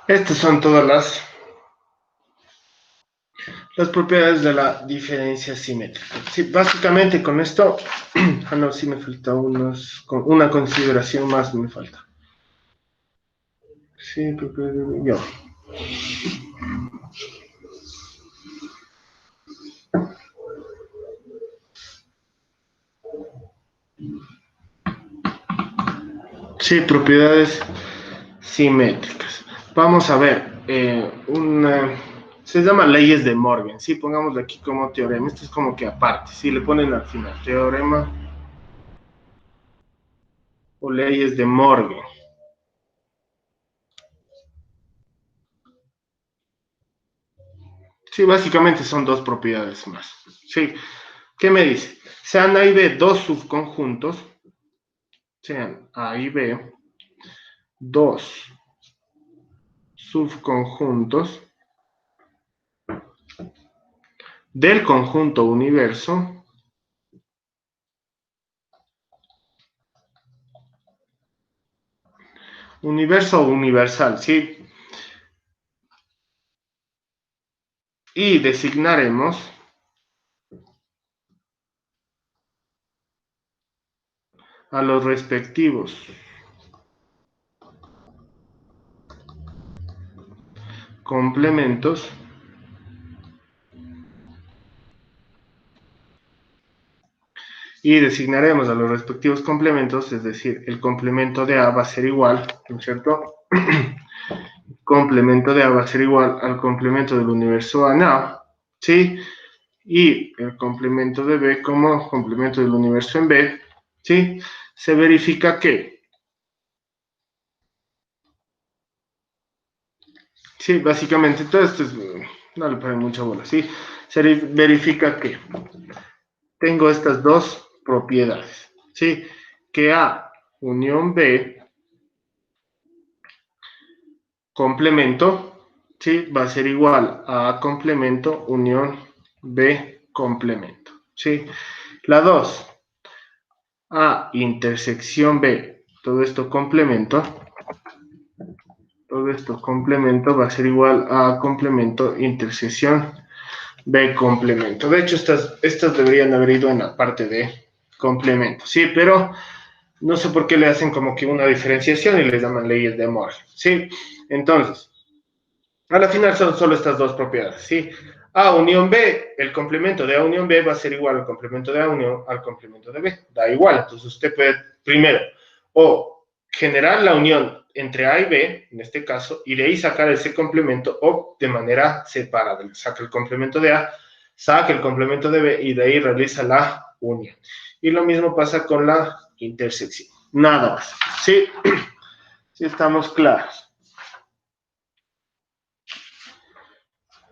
Estas son todas las propiedades de la diferencia simétrica. Sí, básicamente con esto, no, sí me falta una consideración más me falta. Sí, yo. Sí, propiedades simétricas. Vamos a ver, se llama leyes de Morgan, sí, pongámoslo aquí como teorema, esto es como que aparte, sí, le ponen al final, teorema o leyes de Morgan. Sí, básicamente son dos propiedades más. Sí, ¿qué me dice? Sean A y B dos subconjuntos, sean A y B dos subconjuntos del conjunto universo o universal, ¿sí? Y designaremos a los respectivos complementos y designaremos a los respectivos complementos, es decir, el complemento de A va a ser igual, ¿no es cierto? Complemento de A va a ser igual al complemento del universo A en A, ¿sí? Y el complemento de B como complemento del universo en B, ¿sí? Se verifica que, sí, básicamente todo esto es, no le ponen mucha bola, ¿sí? Se verifica que tengo estas dos propiedades, ¿sí? Que A unión B complemento, ¿sí? Va a ser igual a A complemento unión B complemento, ¿sí? La 2, A intersección B, todo esto complemento, todo esto complemento va a ser igual a complemento intersección B complemento. De hecho, estas deberían haber ido en la parte de complemento, ¿sí? Pero no sé por qué le hacen como que una diferenciación y les llaman leyes de Moore, ¿sí? Entonces, a la final son solo estas dos propiedades, ¿sí? A unión B, el complemento de A unión B va a ser igual al complemento de A unión al complemento de B. Da igual, entonces usted puede primero o generar la unión entre A y B, en este caso, y de ahí sacar ese complemento o de manera separada. Saca el complemento de A, saca el complemento de B y de ahí realiza la unión. Y lo mismo pasa con la intersección. Nada más, ¿sí? Sí estamos claros.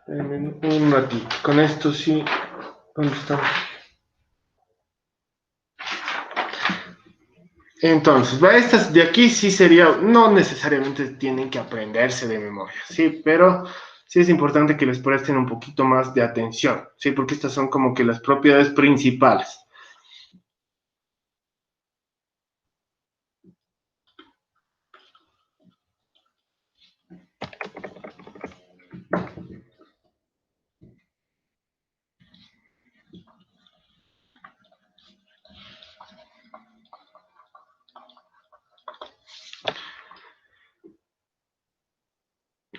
Un ratito. Con esto sí. ¿Dónde estamos? Entonces, estas de aquí sí sería, no necesariamente tienen que aprenderse de memoria, sí, pero sí es importante que les presten un poquito más de atención, sí, porque estas son como que las propiedades principales.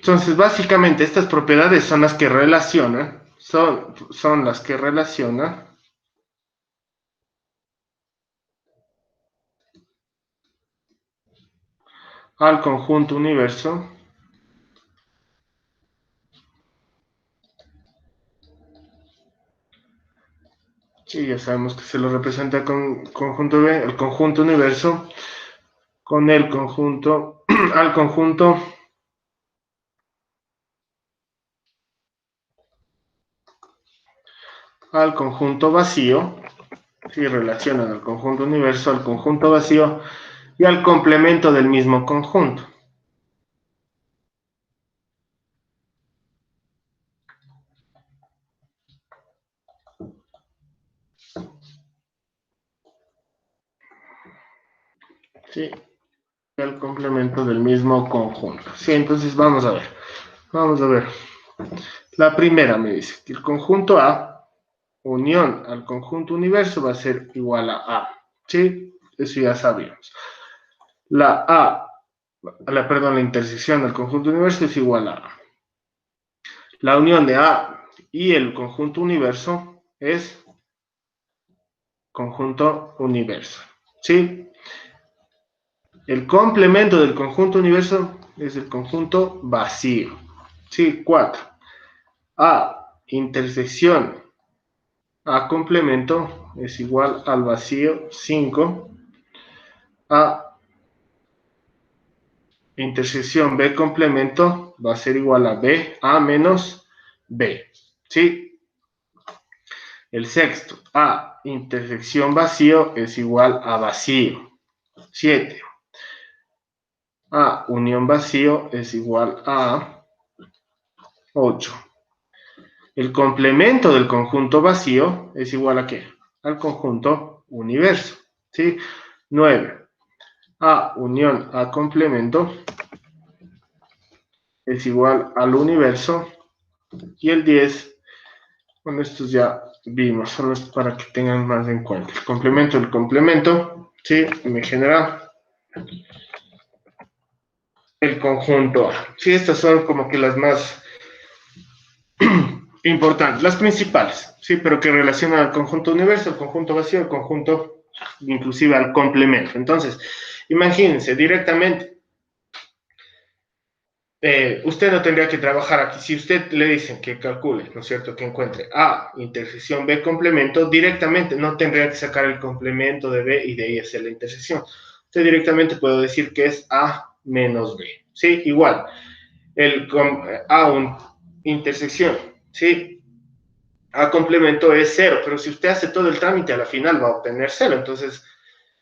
Entonces, básicamente, estas propiedades son las que relacionan, son las que relacionan al conjunto universo sí, ya sabemos que se lo representa con conjunto B, el conjunto universo con el conjunto, al conjunto vacío, si relacionan al conjunto universo, al conjunto vacío y al complemento del mismo conjunto. Sí, el complemento del mismo conjunto. Sí, entonces vamos a ver. Vamos a ver. La primera me dice que el conjunto A, unión al conjunto universo, va a ser igual a A. Sí, eso ya sabíamos. La intersección del conjunto universo es igual a A. La unión de A y el conjunto universo es conjunto universo. ¿Sí? El complemento del conjunto universo es el conjunto vacío. ¿Sí? 4. A intersección A complemento es igual al vacío. 5. A intersección B complemento va a ser igual a B, A menos B. ¿Sí? El sexto, A intersección vacío es igual a vacío. 7. A unión vacío es igual a 8. El complemento del conjunto vacío es igual a ¿qué? Al conjunto universo. ¿Sí? 9. A unión A complemento es igual al universo. Y el 10, bueno, estos ya vimos, solo es para que tengan más en cuenta. El complemento del complemento, ¿sí? Me genera el conjunto A. Sí, estas son como que las más importantes, las principales, sí, pero que relacionan al conjunto universo, al conjunto vacío, al conjunto, inclusive al complemento. Entonces, imagínense directamente, usted no tendría que trabajar aquí. Si usted le dicen que calcule, ¿no es cierto?, que encuentre A intersección B complemento, directamente no tendría que sacar el complemento de B y de ahí hacer la intersección. Usted directamente puede decir que es A menos B, ¿sí? Igual, intersección, ¿sí? A complemento es 0, pero si usted hace todo el trámite a la final va a obtener 0, entonces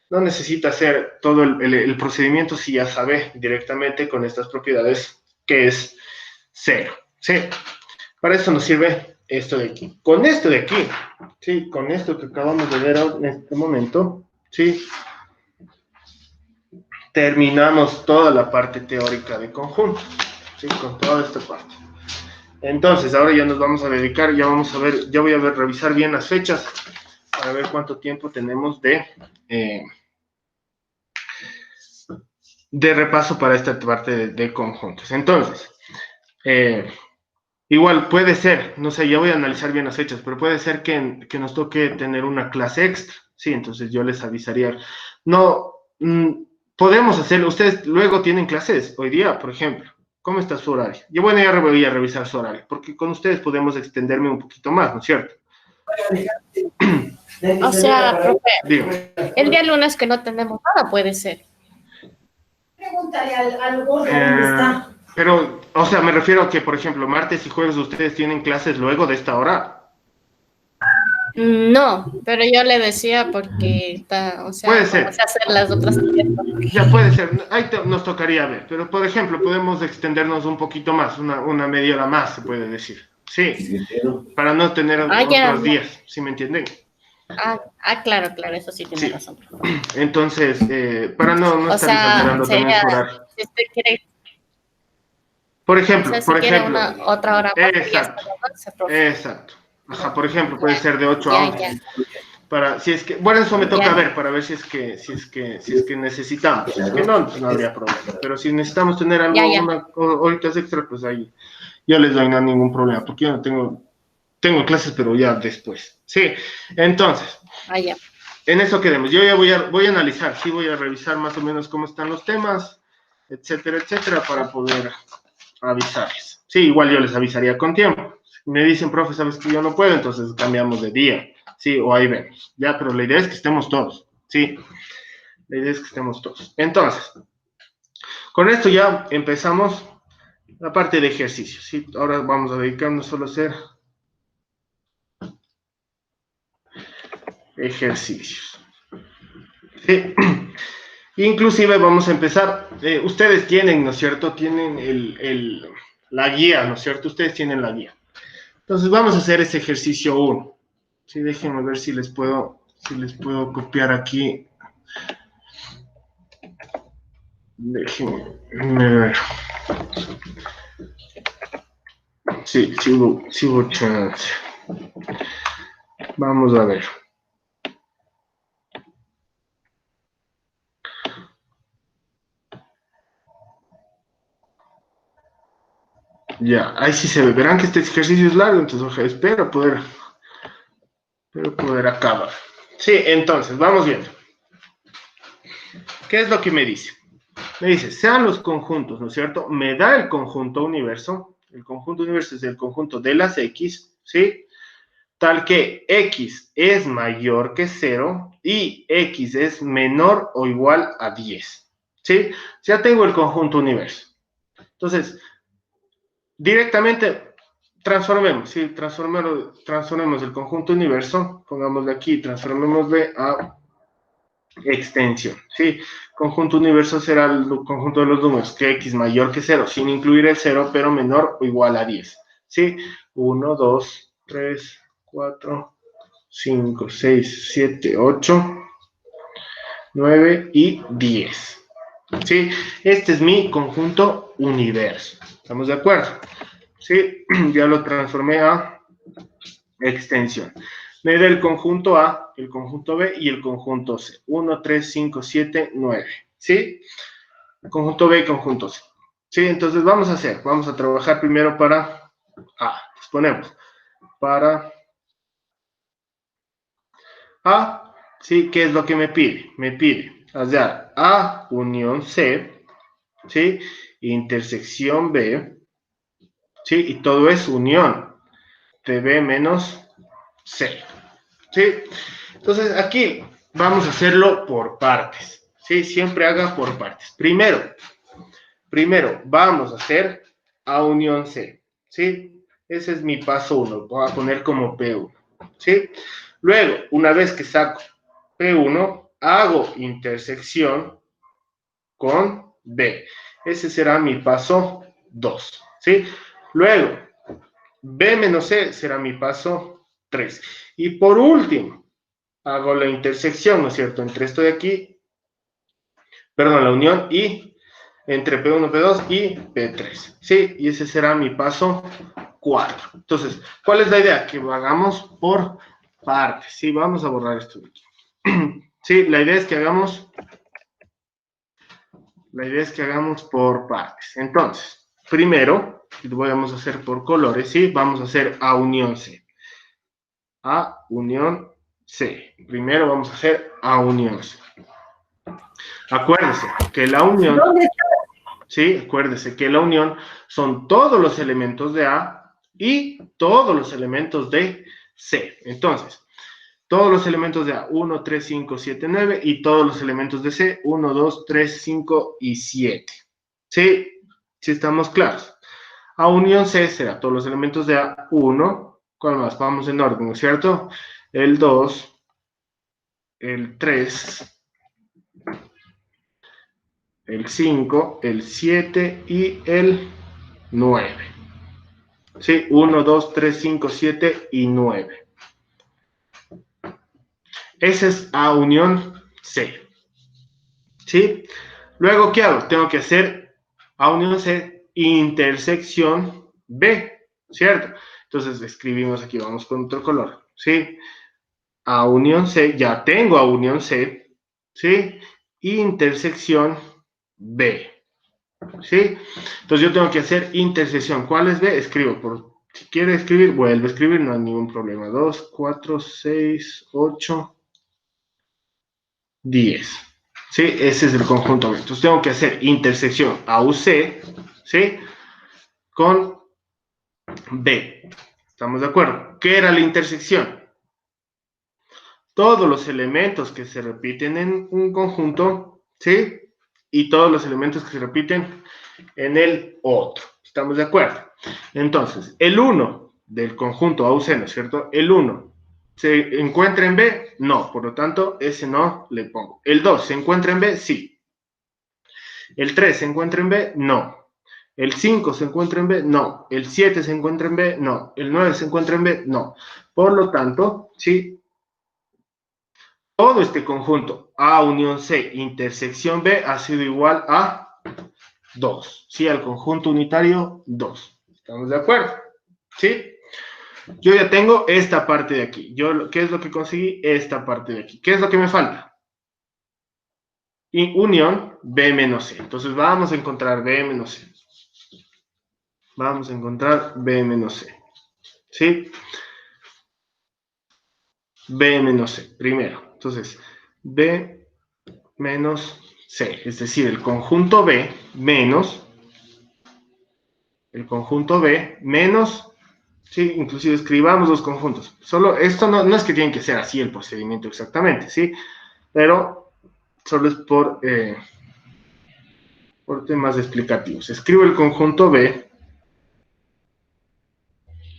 no necesita hacer todo el procedimiento si ya sabe directamente con estas propiedades que es 0, ¿sí? Para eso nos sirve esto de aquí. Con esto de aquí, ¿sí? Con esto que acabamos de ver en este momento, ¿sí? terminamos toda la parte teórica de conjuntos, ¿sí? Con toda esta parte. Entonces, ahora ya nos vamos a dedicar, ya vamos a ver, ya voy a ver, revisar bien las fechas para ver cuánto tiempo tenemos de repaso para esta parte de conjuntos. Entonces, igual puede ser, no sé, ya voy a analizar bien las fechas, pero puede ser que nos toque tener una clase extra, sí, entonces yo les avisaría. No, podemos hacerlo, ustedes luego tienen clases, hoy día, por ejemplo. ¿Cómo está su horario? Yo, bueno, ya voy a revisar su horario, porque con ustedes podemos extenderme un poquito más, ¿no es cierto? O sea, profe, Dígame. el día lunes que no tenemos nada puede ser. Pregúntale al gordo dónde está. Pero, o sea, me refiero a que, por ejemplo, martes y jueves ustedes tienen clases luego de esta hora. No, pero yo le decía porque, o sea, Puede vamos ser. a hacer las otras tareas. Ya puede ser, ahí nos tocaría ver, pero por ejemplo, podemos extendernos un poquito más, una media hora más, se puede decir. Sí, para no tener otros días, ¿sí me entienden? Claro, eso sí tiene Sí. razón. Entonces, para no estar exagerando también su horario. Si usted quiere, Por ejemplo, si quiere otra hora más, exacto, ya está, profe. exacto. Ajá, por ejemplo, puede ser de 8 a Ya, 11. Para, si es que, bueno, eso me toca Ya. ver para ver si es que necesitamos. Si es que no, pues no habría problema. Pero si necesitamos tener algo, Ya. horitas extra, pues ahí yo les doy, no hay ningún problema, porque yo no tengo clases, pero ya después. Sí, entonces, Ya. en eso quedemos. Yo ya voy a analizar, sí, voy a revisar más o menos cómo están los temas, etcétera, para poder avisarles. Sí, igual yo les avisaría con tiempo. Me dicen, profe, sabes que yo no puedo, entonces cambiamos de día. Sí, o ahí vemos. Ya, pero la idea es que estemos todos. Sí, la idea es que estemos todos. Entonces, con esto ya empezamos la parte de ejercicios. Sí, ahora vamos a dedicarnos solo a hacer ejercicios. Sí. Inclusive vamos a empezar, ustedes tienen, ¿no es cierto? Tienen la guía, ¿no es cierto? Ustedes tienen la guía. Entonces vamos a hacer ese ejercicio 1. Sí, déjenme ver si les puedo copiar aquí. Déjenme ver. Sí hubo chance. Vamos a ver. Ya, ahí sí se ve. Verán que este ejercicio es largo, entonces ojalá, espero poder acabar. Sí, entonces, vamos viendo. ¿Qué es lo que me dice? Me dice, sean los conjuntos, ¿no es cierto? Me da el conjunto universo. El conjunto universo es el conjunto de las X, ¿sí? Tal que X es mayor que 0 y X es menor o igual a 10, ¿sí? Ya tengo el conjunto universo. Entonces, directamente transformemos, ¿sí? Transformemos el conjunto universo, pongámosle aquí, transformémosle a extensión, ¿sí? Conjunto universo será el conjunto de los números que X mayor que 0, sin incluir el 0, pero menor o igual a 10, ¿sí? 1, 2, 3, 4, 5, 6, 7, 8, 9 y 10, ¿sí? Este es mi conjunto universo, ¿estamos de acuerdo? Sí, ya lo transformé a extensión. Me da el conjunto A, el conjunto B y el conjunto C. 1, 3, 5, 7, 9. ¿Sí? Conjunto B y conjunto C. ¿Sí? Entonces vamos a trabajar primero para A. Ponemos para A. ¿Sí? ¿Qué es lo que me pide? Me pide hallar A unión C, ¿sí? Intersección B, ¿sí? Y todo es unión de B menos C. ¿Sí? Entonces aquí vamos a hacerlo por partes. ¿Sí? Siempre haga por partes. Primero vamos a hacer A unión C. ¿Sí? Ese es mi paso 1. Voy a poner como P1. ¿Sí? Luego, una vez que saco P1, hago intersección con B. Ese será mi paso 2. ¿Sí? Luego, B menos C será mi paso 3. Y por último, hago la intersección, ¿no es cierto?, entre esto de aquí Perdón, la unión y entre P1, P2 y P3. Sí, y ese será mi paso 4. Entonces, ¿cuál es la idea? Que lo hagamos por partes. Sí, vamos a borrar esto de aquí. Sí, la idea es que hagamos por partes. Entonces, primero, lo vamos a hacer por colores, ¿sí? Vamos a hacer A unión C. A unión C. Primero vamos a hacer A unión C. Acuérdense que la unión, ¿sí? Acuérdense que la unión son todos los elementos de A y todos los elementos de C. Entonces, todos los elementos de A, 1, 3, 5, 7, 9, y todos los elementos de C, 1, 2, 3, 5 y 7. ¿Sí? ¿Sí estamos claros? A unión C será todos los elementos de A, 1, ¿cuál más? Vamos en orden, ¿no es cierto? El 2, el 3, el 5, el 7 y el 9. ¿Sí? 1, 2, 3, 5, 7 y 9. Ese es A unión C. ¿Sí? Luego, ¿qué hago? Tengo que hacer A unión C intersección B, ¿cierto? Entonces, escribimos aquí, vamos con otro color, ¿sí? A unión C, ya tengo A unión C, ¿sí? Intersección B, ¿sí? Entonces, yo tengo que hacer intersección. ¿Cuál es B? Escribo. Si quiere escribir, vuelve a escribir, no hay ningún problema. 2, 4, 6, 8, 10. ¿Sí? Ese es el conjunto B. Entonces tengo que hacer intersección AUC, ¿sí? Con B. ¿Estamos de acuerdo? ¿Qué era la intersección? Todos los elementos que se repiten en un conjunto, ¿sí? Y todos los elementos que se repiten en el otro. ¿Estamos de acuerdo? Entonces, el 1 del conjunto AUC, ¿no es cierto? El 1 ¿se encuentra en B? No, por lo tanto, ese no le pongo. ¿El 2 se encuentra en B? Sí. ¿El 3 se encuentra en B? No. ¿El 5 se encuentra en B? No. ¿El 7 se encuentra en B? No. ¿El 9 se encuentra en B? No. Por lo tanto, sí, todo este conjunto A unión C intersección B ha sido igual a 2. Sí, al conjunto unitario 2. ¿Estamos de acuerdo? ¿Sí? Yo ya tengo esta parte de aquí. ¿Qué es lo que conseguí? Esta parte de aquí. ¿Qué es lo que me falta? Y unión B menos C. Entonces vamos a encontrar B menos C. Vamos a encontrar B menos C. ¿Sí? B menos C, primero. Entonces, B menos C. Es decir, el conjunto B menos sí, inclusive escribamos los conjuntos. Solo esto no es que tiene que ser así el procedimiento exactamente, ¿sí? Pero solo es por temas explicativos. Escribo el conjunto B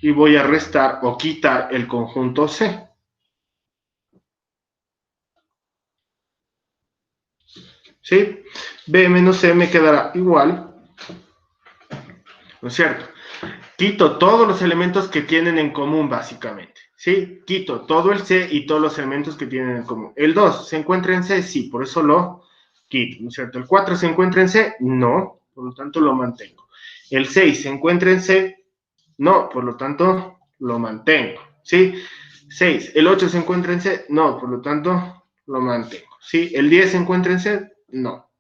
y voy a restar o quitar el conjunto C. ¿Sí? B menos C me quedará igual, ¿no es cierto? Quito todos los elementos que tienen en común, básicamente. ¿Sí? Quito todo el C y todos los elementos que tienen en común. ¿El 2 se encuentra en C? Sí, por eso lo quito, ¿no es cierto? ¿El 4 se encuentra en C? No, por lo tanto lo mantengo. ¿El 6 se encuentra en C? No, por lo tanto lo mantengo. ¿Sí? 6. ¿El 8 se encuentra en C? No, por lo tanto lo mantengo. ¿Sí? ¿El 10 se encuentra en C? No.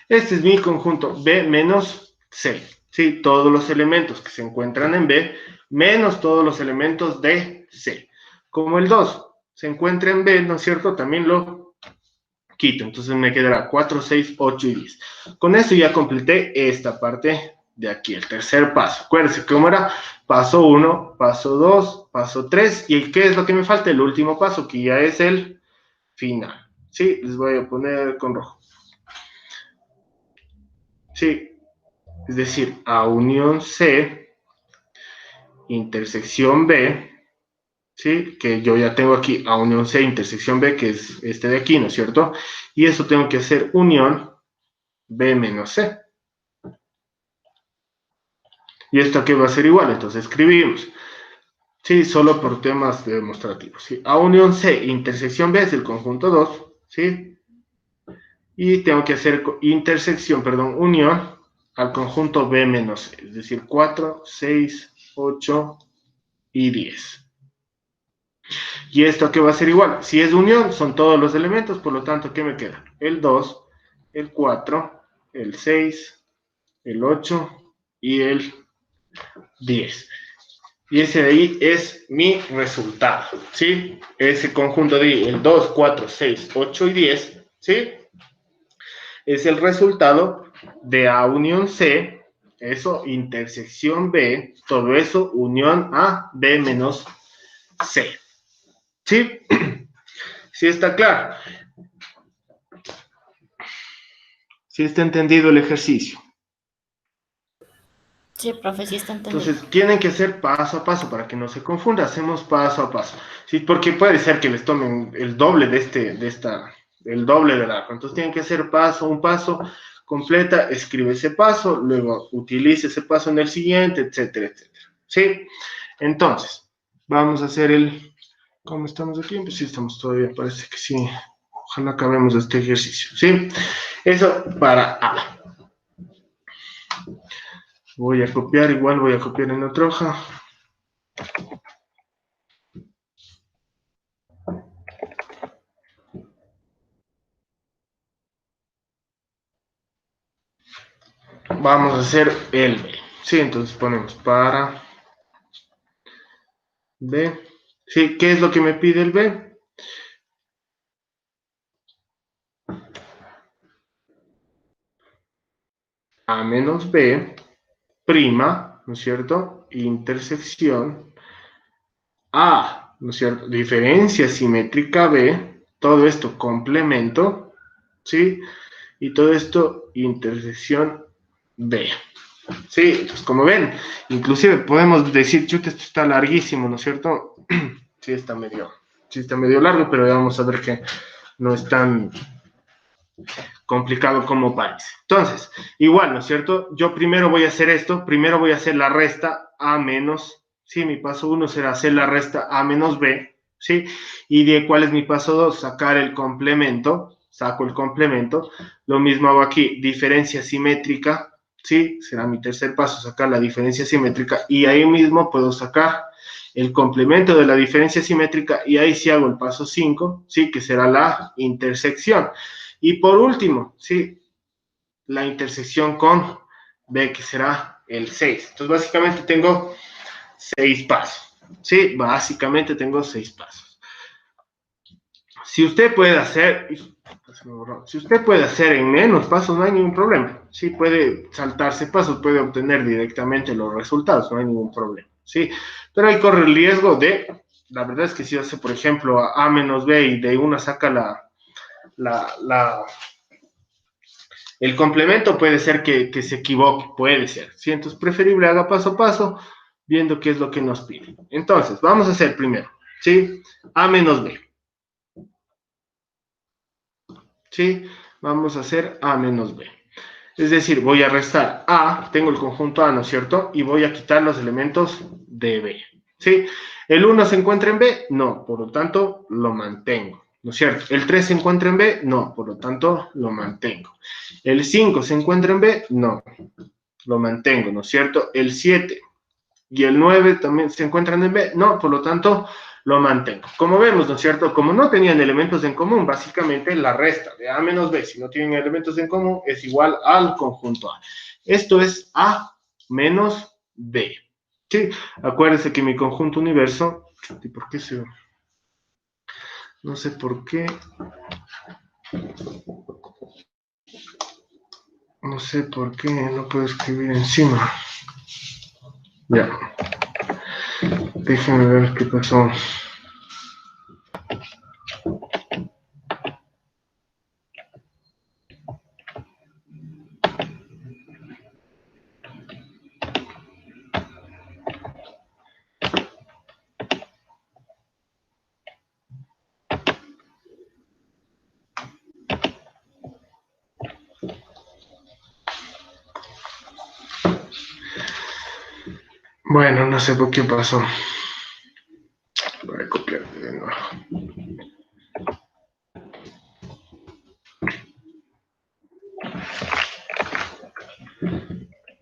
Este es mi conjunto B menos C. ¿Sí? Todos los elementos que se encuentran en B, menos todos los elementos de C. Como el 2 se encuentra en B, ¿no es cierto? También lo quito. Entonces me quedará 4, 6, 8 y 10. Con esto ya completé esta parte de aquí, el tercer paso. Acuérdense cómo era paso 1, paso 2, paso 3. ¿Y qué es lo que me falta? El último paso, que ya es el final. ¿Sí? Les voy a poner con rojo. Sí, es decir, A unión C, intersección B, ¿sí? Que yo ya tengo aquí A unión C, intersección B, que es este de aquí, ¿no es cierto? Y eso tengo que hacer unión B menos C. Y esto aquí va a ser igual, entonces escribimos. Sí, solo por temas demostrativos. ¿Sí? A unión C, intersección B es el conjunto 2, ¿sí? y tengo que hacer unión al conjunto B menos C, es decir, 4, 6, 8 y 10. ¿Y esto qué va a ser igual? Si es unión, son todos los elementos, por lo tanto, ¿qué me queda? El 2, el 4, el 6, el 8 y el 10. Y ese de ahí es mi resultado, ¿sí? Ese conjunto de ahí, el 2, 4, 6, 8 y 10, ¿sí? Es el resultado de A unión C, eso, intersección B, todo eso, unión a B menos C. ¿Sí? ¿Sí está claro? ¿Sí está entendido el ejercicio? Sí, profe, sí está entendido. Entonces, tienen que hacer paso a paso para que no se confunda. Hacemos paso a paso. ¿Sí? Porque puede ser que les tomen el doble el doble de largo. Entonces, tienen que hacer un paso, completa, escribe ese paso, luego utilice ese paso en el siguiente, etcétera, etcétera. ¿Sí? Entonces, vamos a hacer ¿cómo estamos aquí? Pues sí, estamos todavía, parece que sí. Ojalá acabemos este ejercicio. ¿Sí? Eso para A. Voy a copiar, igual voy a copiar en otra hoja. Vamos a hacer el B. Sí, entonces ponemos para B. Sí, ¿qué es lo que me pide el B? A menos B, prima, ¿no es cierto? Intersección A, ¿no es cierto? Diferencia simétrica B, todo esto complemento, ¿sí? Y todo esto intersección B. Sí, entonces como ven, inclusive podemos decir, chuta, esto está larguísimo, ¿no es cierto? Sí está medio largo, pero vamos a ver que no es tan complicado como parece. Entonces, igual, ¿no es cierto? Yo primero voy a hacer esto, primero voy a hacer la resta A menos, sí, mi paso 1 será hacer la resta A menos B, ¿sí? Y de cuál es mi paso 2, sacar el complemento, saco el complemento, lo mismo hago aquí, diferencia simétrica, ¿sí? Será mi tercer paso, sacar la diferencia simétrica, y ahí mismo puedo sacar el complemento de la diferencia simétrica, y ahí sí hago el paso 5, ¿sí? Que será la intersección. Y por último, ¿sí? La intersección con B, que será el 6. Entonces, básicamente tengo 6 pasos. ¿Sí? Básicamente tengo 6 pasos. Si usted puede hacer en menos pasos, no hay ningún problema. Sí, puede saltarse pasos, puede obtener directamente los resultados, no hay ningún problema. Sí, pero ahí corre el riesgo la verdad es que si hace, por ejemplo, A menos B y de una saca el complemento, puede ser que se equivoque, puede ser. ¿Sí? Entonces, preferible haga paso a paso, viendo qué es lo que nos pide. Entonces, vamos a hacer primero, ¿sí? A menos B. ¿Sí? Vamos a hacer A menos B. Es decir, voy a restar A, tengo el conjunto A, ¿no es cierto? Y voy a quitar los elementos de B. ¿Sí? ¿El 1 se encuentra en B? No, por lo tanto, lo mantengo. ¿No es cierto? ¿El 3 se encuentra en B? No, por lo tanto, lo mantengo. ¿El 5 se encuentra en B? No, lo mantengo, ¿no es cierto? ¿El 7 y el 9 también se encuentran en B? No, por lo tanto, lo mantengo. Como vemos, ¿no es cierto? Como no tenían elementos en común, básicamente la resta de A menos B, si no tienen elementos en común, es igual al conjunto A. Esto es A menos B. ¿Sí? Acuérdense que mi conjunto universo, ¿y por qué se...? No sé por qué. No sé por qué no puedo escribir encima. Ya. Déjenme ver qué pasó. Bueno, no sé por qué pasó. Voy a copiar de nuevo.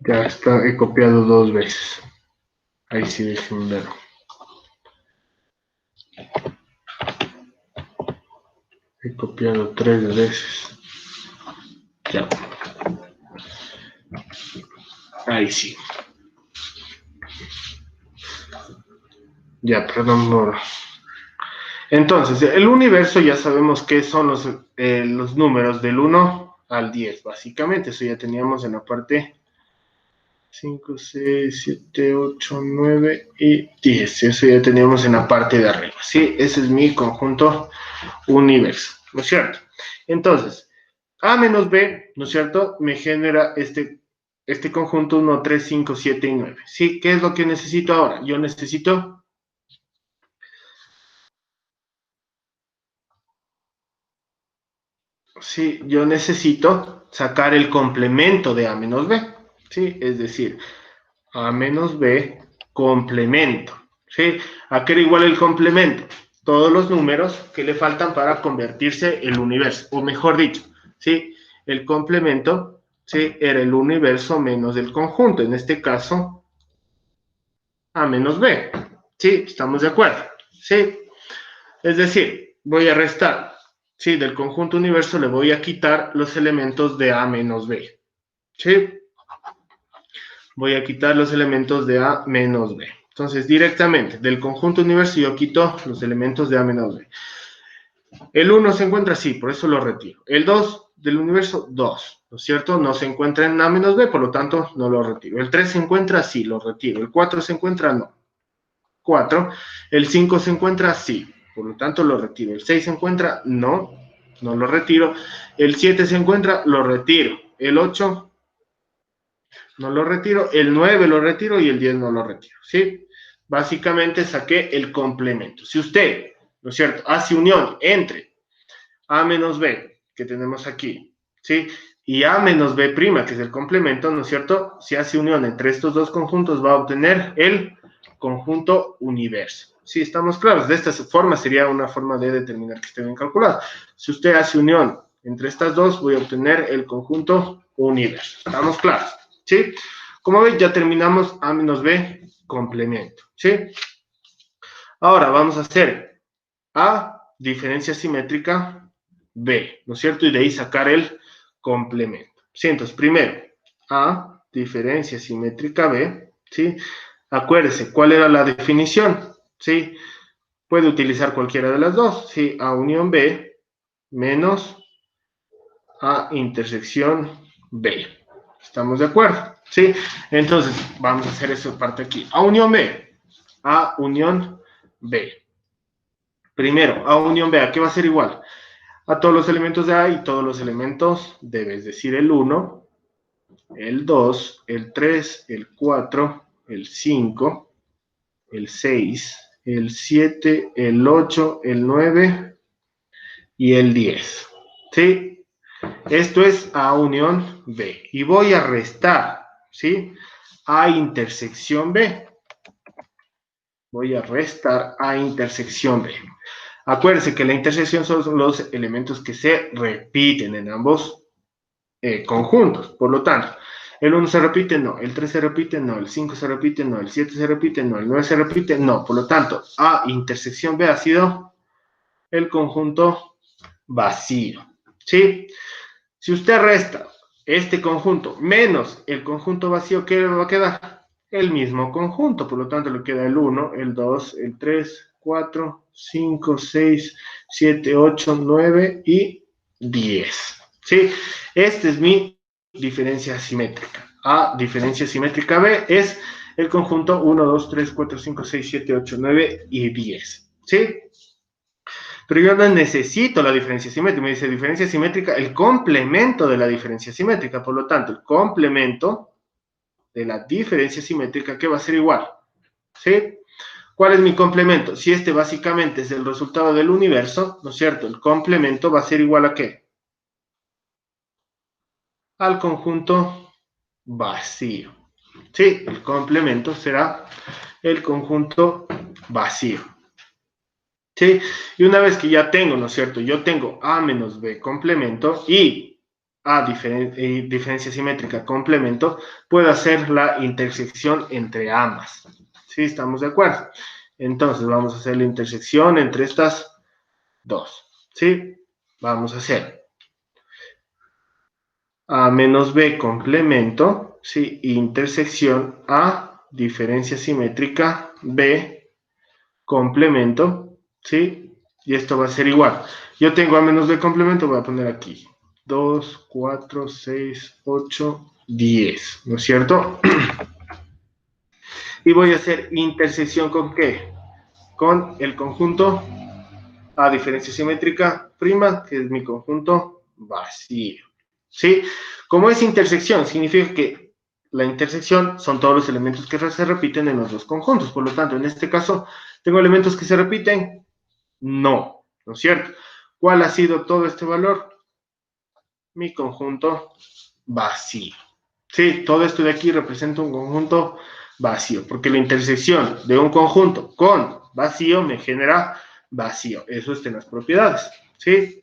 Ya está, he copiado 2 veces. Ahí sí, déjenme ver. He copiado 3 veces. Ya. Ahí sí. Ya, perdón por... Entonces, el universo ya sabemos qué son los números del 1 al 10, básicamente. Eso ya teníamos en la parte 5, 6, 7, 8, 9 y 10. Eso ya teníamos en la parte de arriba. Sí, ese es mi conjunto universo, ¿no es cierto? Entonces, A menos B, ¿no es cierto? Me genera este conjunto 1, 3, 5, 7 y 9. ¿Sí? ¿Qué es lo que necesito ahora? Yo necesito... Sí, yo necesito sacar el complemento de A menos B, ¿sí? Es decir, A menos B complemento, ¿sí? ¿A qué era igual el complemento? Todos los números que le faltan para convertirse el universo, o mejor dicho, ¿sí? El complemento, ¿sí? Era el universo menos el conjunto, en este caso, A menos B, ¿sí? ¿Estamos de acuerdo? ¿Sí? Es decir, voy a restar. Sí, del conjunto universo le voy a quitar los elementos de A menos B. ¿Sí? Voy a quitar los elementos de A menos B. Entonces, directamente, del conjunto universo yo quito los elementos de A menos B. El 1 se encuentra así, por eso lo retiro. El 2 del universo, 2, ¿no es cierto? No se encuentra en A menos B, por lo tanto, no lo retiro. El 3 se encuentra así, lo retiro. El 4 se encuentra, no. 4. El 5 se encuentra así, por lo tanto lo retiro. El 6 se encuentra, no lo retiro. El 7 se encuentra, lo retiro. El 8 no lo retiro. El 9 lo retiro y el 10 no lo retiro, ¿sí? Básicamente saqué el complemento. Si usted, ¿no es cierto?, hace unión entre A menos B, que tenemos aquí, ¿sí?, y A menos B', que es el complemento, ¿no es cierto? Si hace unión entre estos dos conjuntos, va a obtener el conjunto universo. ¿Sí? ¿Estamos claros? De esta forma sería una forma de determinar que esté bien calculado. Si usted hace unión entre estas dos, voy a obtener el conjunto universo. ¿Estamos claros? ¿Sí? Como ven, ya terminamos A menos B complemento. ¿Sí? Ahora vamos a hacer A diferencia simétrica B, ¿no es cierto? Y de ahí sacar el complemento. ¿Sí? Entonces, primero, A diferencia simétrica B, ¿sí? Acuérdese, ¿cuál era la definición? ¿Sí? Puede utilizar cualquiera de las dos, ¿sí? A unión B menos A intersección B. ¿Estamos de acuerdo? ¿Sí? Entonces, vamos a hacer esa parte aquí. A unión B. A unión B. Primero, A unión B, ¿a qué va a ser igual? A todos los elementos de A y todos los elementos de B, es decir, el 1, el 2, el 3, el 4, el 5, el 6, el 7, el 8, el 9 y el 10. ¿Sí? Esto es A unión B. Y voy a restar, ¿sí? A intersección B. Voy a restar A intersección B. Acuérdense que la intersección son los elementos que se repiten en ambos conjuntos. Por lo tanto, el 1 se repite, no. El 3 se repite, no. El 5 se repite, no. El 7 se repite, no. El 9 se repite, no. Por lo tanto, A intersección B ha sido el conjunto vacío. ¿Sí? Si usted resta este conjunto menos el conjunto vacío, ¿qué le va a quedar? El mismo conjunto. Por lo tanto, le queda el 1, el 2, el 3, 4, 5, 6, 7, 8, 9 y 10. ¿Sí? Esta es mi diferencia simétrica. A diferencia simétrica B es el conjunto 1, 2, 3, 4, 5, 6, 7, 8, 9 y 10. ¿Sí? Pero yo no necesito la diferencia simétrica. Me dice diferencia simétrica, el complemento de la diferencia simétrica. Por lo tanto, el complemento de la diferencia simétrica, ¿qué va a ser igual? ¿Sí? ¿Cuál es mi complemento? Si este básicamente es el resultado del universo, ¿no es cierto? El complemento va a ser igual a ¿qué? Al conjunto vacío. ¿Sí? El complemento será el conjunto vacío. ¿Sí? Y una vez que ya tengo, ¿no es cierto? Yo tengo A menos B complemento y A, diferencia simétrica, complemento, puedo hacer la intersección entre ambas. ¿Sí? ¿Estamos de acuerdo? Entonces, vamos a hacer la intersección entre estas dos. ¿Sí? Vamos a hacer A menos B complemento, ¿sí? Intersección A, diferencia simétrica, B, complemento, ¿sí? Y esto va a ser igual. Yo tengo A menos B complemento, voy a poner aquí 2, 4, 6, 8, 10, ¿no es cierto? Y voy a hacer intersección ¿con qué? Con el conjunto A, diferencia simétrica, prima, que es mi conjunto vacío. ¿Sí? Como es intersección, significa que la intersección son todos los elementos que se repiten en los dos conjuntos. Por lo tanto, en este caso, ¿tengo elementos que se repiten? No, ¿no es cierto? ¿Cuál ha sido todo este valor? Mi conjunto vacío. Sí, todo esto de aquí representa un conjunto vacío, porque la intersección de un conjunto con vacío me genera vacío. Eso está en las propiedades, ¿sí?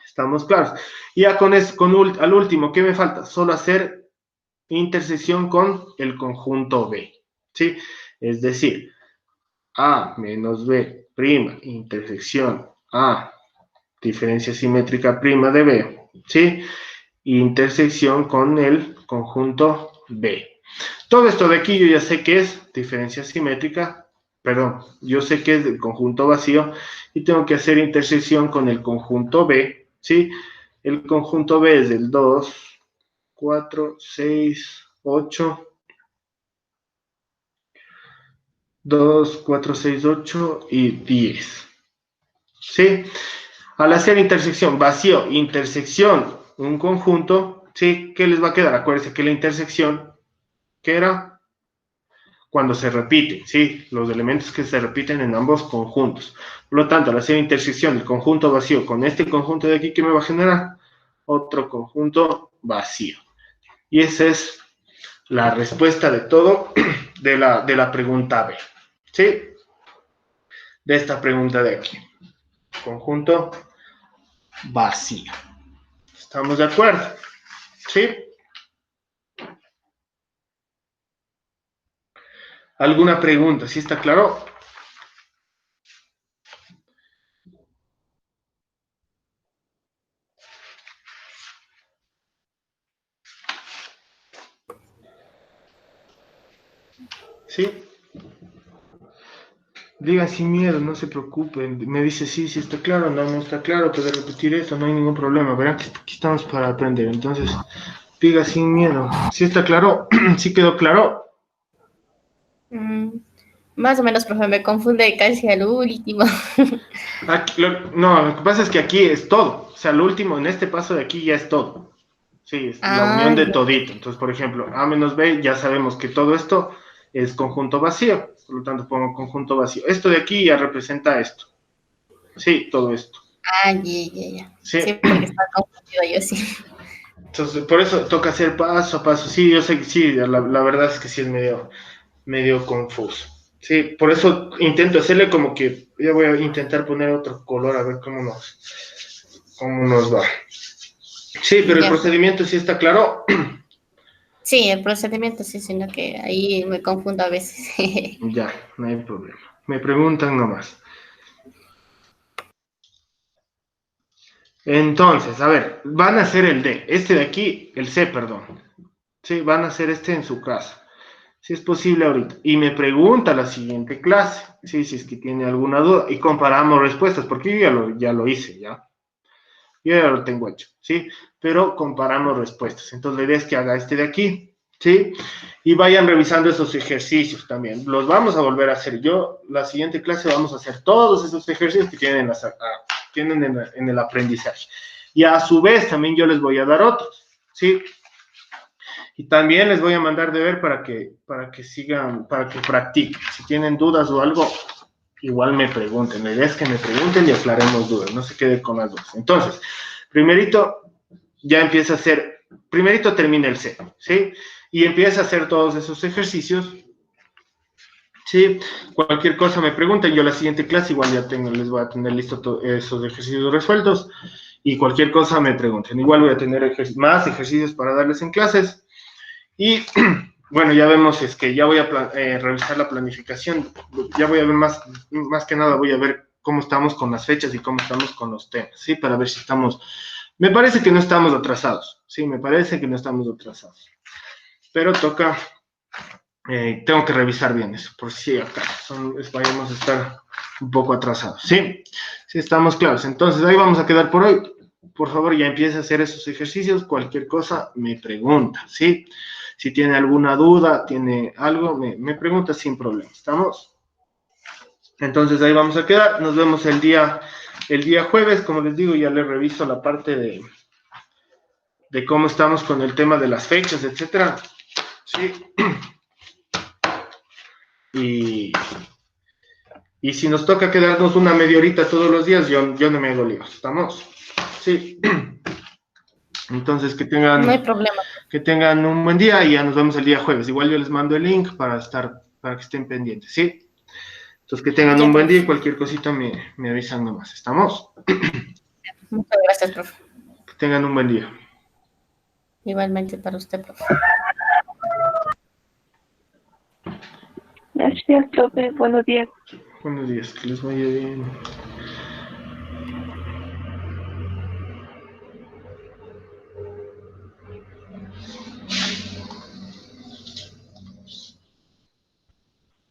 Estamos claros. Y ya con eso, al último, ¿qué me falta? Solo hacer intersección con el conjunto B, ¿sí? Es decir, A menos B prima intersección A diferencia simétrica prima de B, ¿sí? Intersección con el conjunto B. Todo esto de aquí yo ya sé que es diferencia simétrica, perdón, yo sé que es del conjunto vacío y tengo que hacer intersección con el conjunto B, ¿sí? El conjunto B es del 2, 4, 6, 8, 2, 4, 6, 8 y 10, ¿sí? Al hacer intersección vacío, intersección, un conjunto, ¿sí? ¿Qué les va a quedar? Acuérdense que la intersección, ¿qué era? Cuando se repite, ¿sí? Los elementos que se repiten en ambos conjuntos. Por lo tanto, al hacer intersección del conjunto vacío con este conjunto de aquí, ¿qué me va a generar? Otro conjunto vacío. Y esa es la respuesta de todo de la pregunta B, ¿sí? De esta pregunta de aquí. Conjunto vacío. ¿Estamos de acuerdo? ¿Sí? ¿Alguna pregunta? ¿Sí está claro? ¿Sí? Diga sin miedo, no se preocupen. Me dice, sí, sí está claro, no, no está claro, puede repetir eso, no hay ningún problema. Verán que aquí estamos para aprender. Entonces, diga sin miedo. ¿Sí está claro? ¿Sí quedó claro? Mm, más o menos, profe, me confunde casi al último. No, lo que pasa es que aquí es todo. O sea, lo último, en este paso de aquí ya es todo. Sí, es la Ah, unión de ya. todito. Entonces, por ejemplo, A menos B, ya sabemos que todo esto es conjunto vacío. Por lo tanto, pongo conjunto vacío. Esto de aquí ya representa esto. Sí, todo esto. Ah, ya, ya, ya. Sí. Sí, porque estaba confundida yo, sí. Entonces, por eso toca hacer paso a paso. Sí, yo sé que sí, la verdad es que sí es medio confuso. Sí, por eso intento hacerle como que ya voy a intentar poner otro color a ver cómo nos va. Sí, pero el Ya. procedimiento sí está claro. Sí, el procedimiento sí, sino que ahí me confundo a veces. Ya, no hay problema. Me preguntan nomás. Entonces, a ver, van a hacer el D. Este de aquí, el C, perdón. Sí, van a hacer este en su casa. Si es posible ahorita. Y me pregunta la siguiente clase, sí, si es que tiene alguna duda. Y comparamos respuestas, porque yo ya lo hice, ¿ya? Yo ya lo tengo hecho, ¿sí? Pero comparamos respuestas. Entonces, la idea es que haga este de aquí, ¿sí? Y vayan revisando esos ejercicios también. Los vamos a volver a hacer. La siguiente clase vamos a hacer todos esos ejercicios que tienen, en el aprendizaje. Y a su vez, también yo les voy a dar otros, ¿sí? Y también les voy a mandar de ver para que sigan, para que practiquen. Si tienen dudas o algo, igual me pregunten. La idea es que me pregunten y aclaremos dudas, no se quede con las dudas. Entonces, primerito ya empieza a hacer, primerito termina el C, ¿sí? Y empieza a hacer todos esos ejercicios, ¿sí? Cualquier cosa me pregunten, yo la siguiente clase igual ya les voy a tener listos esos ejercicios resueltos y cualquier cosa me pregunten. Igual voy a tener más ejercicios para darles en clases. Y bueno, ya vemos, es que ya voy a revisar la planificación. Ya voy a ver más que nada, voy a ver cómo estamos con las fechas y cómo estamos con los temas, ¿sí? Para ver si estamos... Me parece que no estamos atrasados, sí, me parece que no estamos atrasados. Pero toca... tengo que revisar bien eso, por si acá vayamos a estar un poco atrasados, ¿sí? Sí, estamos claros. Entonces, ahí vamos a quedar por hoy. Por favor, ya empiece a hacer esos ejercicios. Cualquier cosa me pregunta, ¿sí? Si tiene alguna duda, tiene algo, me pregunta sin problema. ¿Estamos? Entonces, ahí vamos a quedar. Nos vemos el día jueves. Como les digo, ya les reviso la parte de cómo estamos con el tema de las fechas, etcétera. ¿Sí? Y si nos toca quedarnos una media horita todos los días, yo no me hago líos. ¿Estamos? Sí. Entonces, No hay problema. que tengan un buen día y ya nos vemos el día jueves. Igual yo les mando el link para que estén pendientes, ¿sí? Entonces, que tengan un buen día y cualquier cosita me avisan nomás. ¿Estamos? Muchas gracias, profe. Que tengan un buen día. Igualmente para usted, profe. Gracias, profe. Buenos días. Buenos días, que les vaya bien.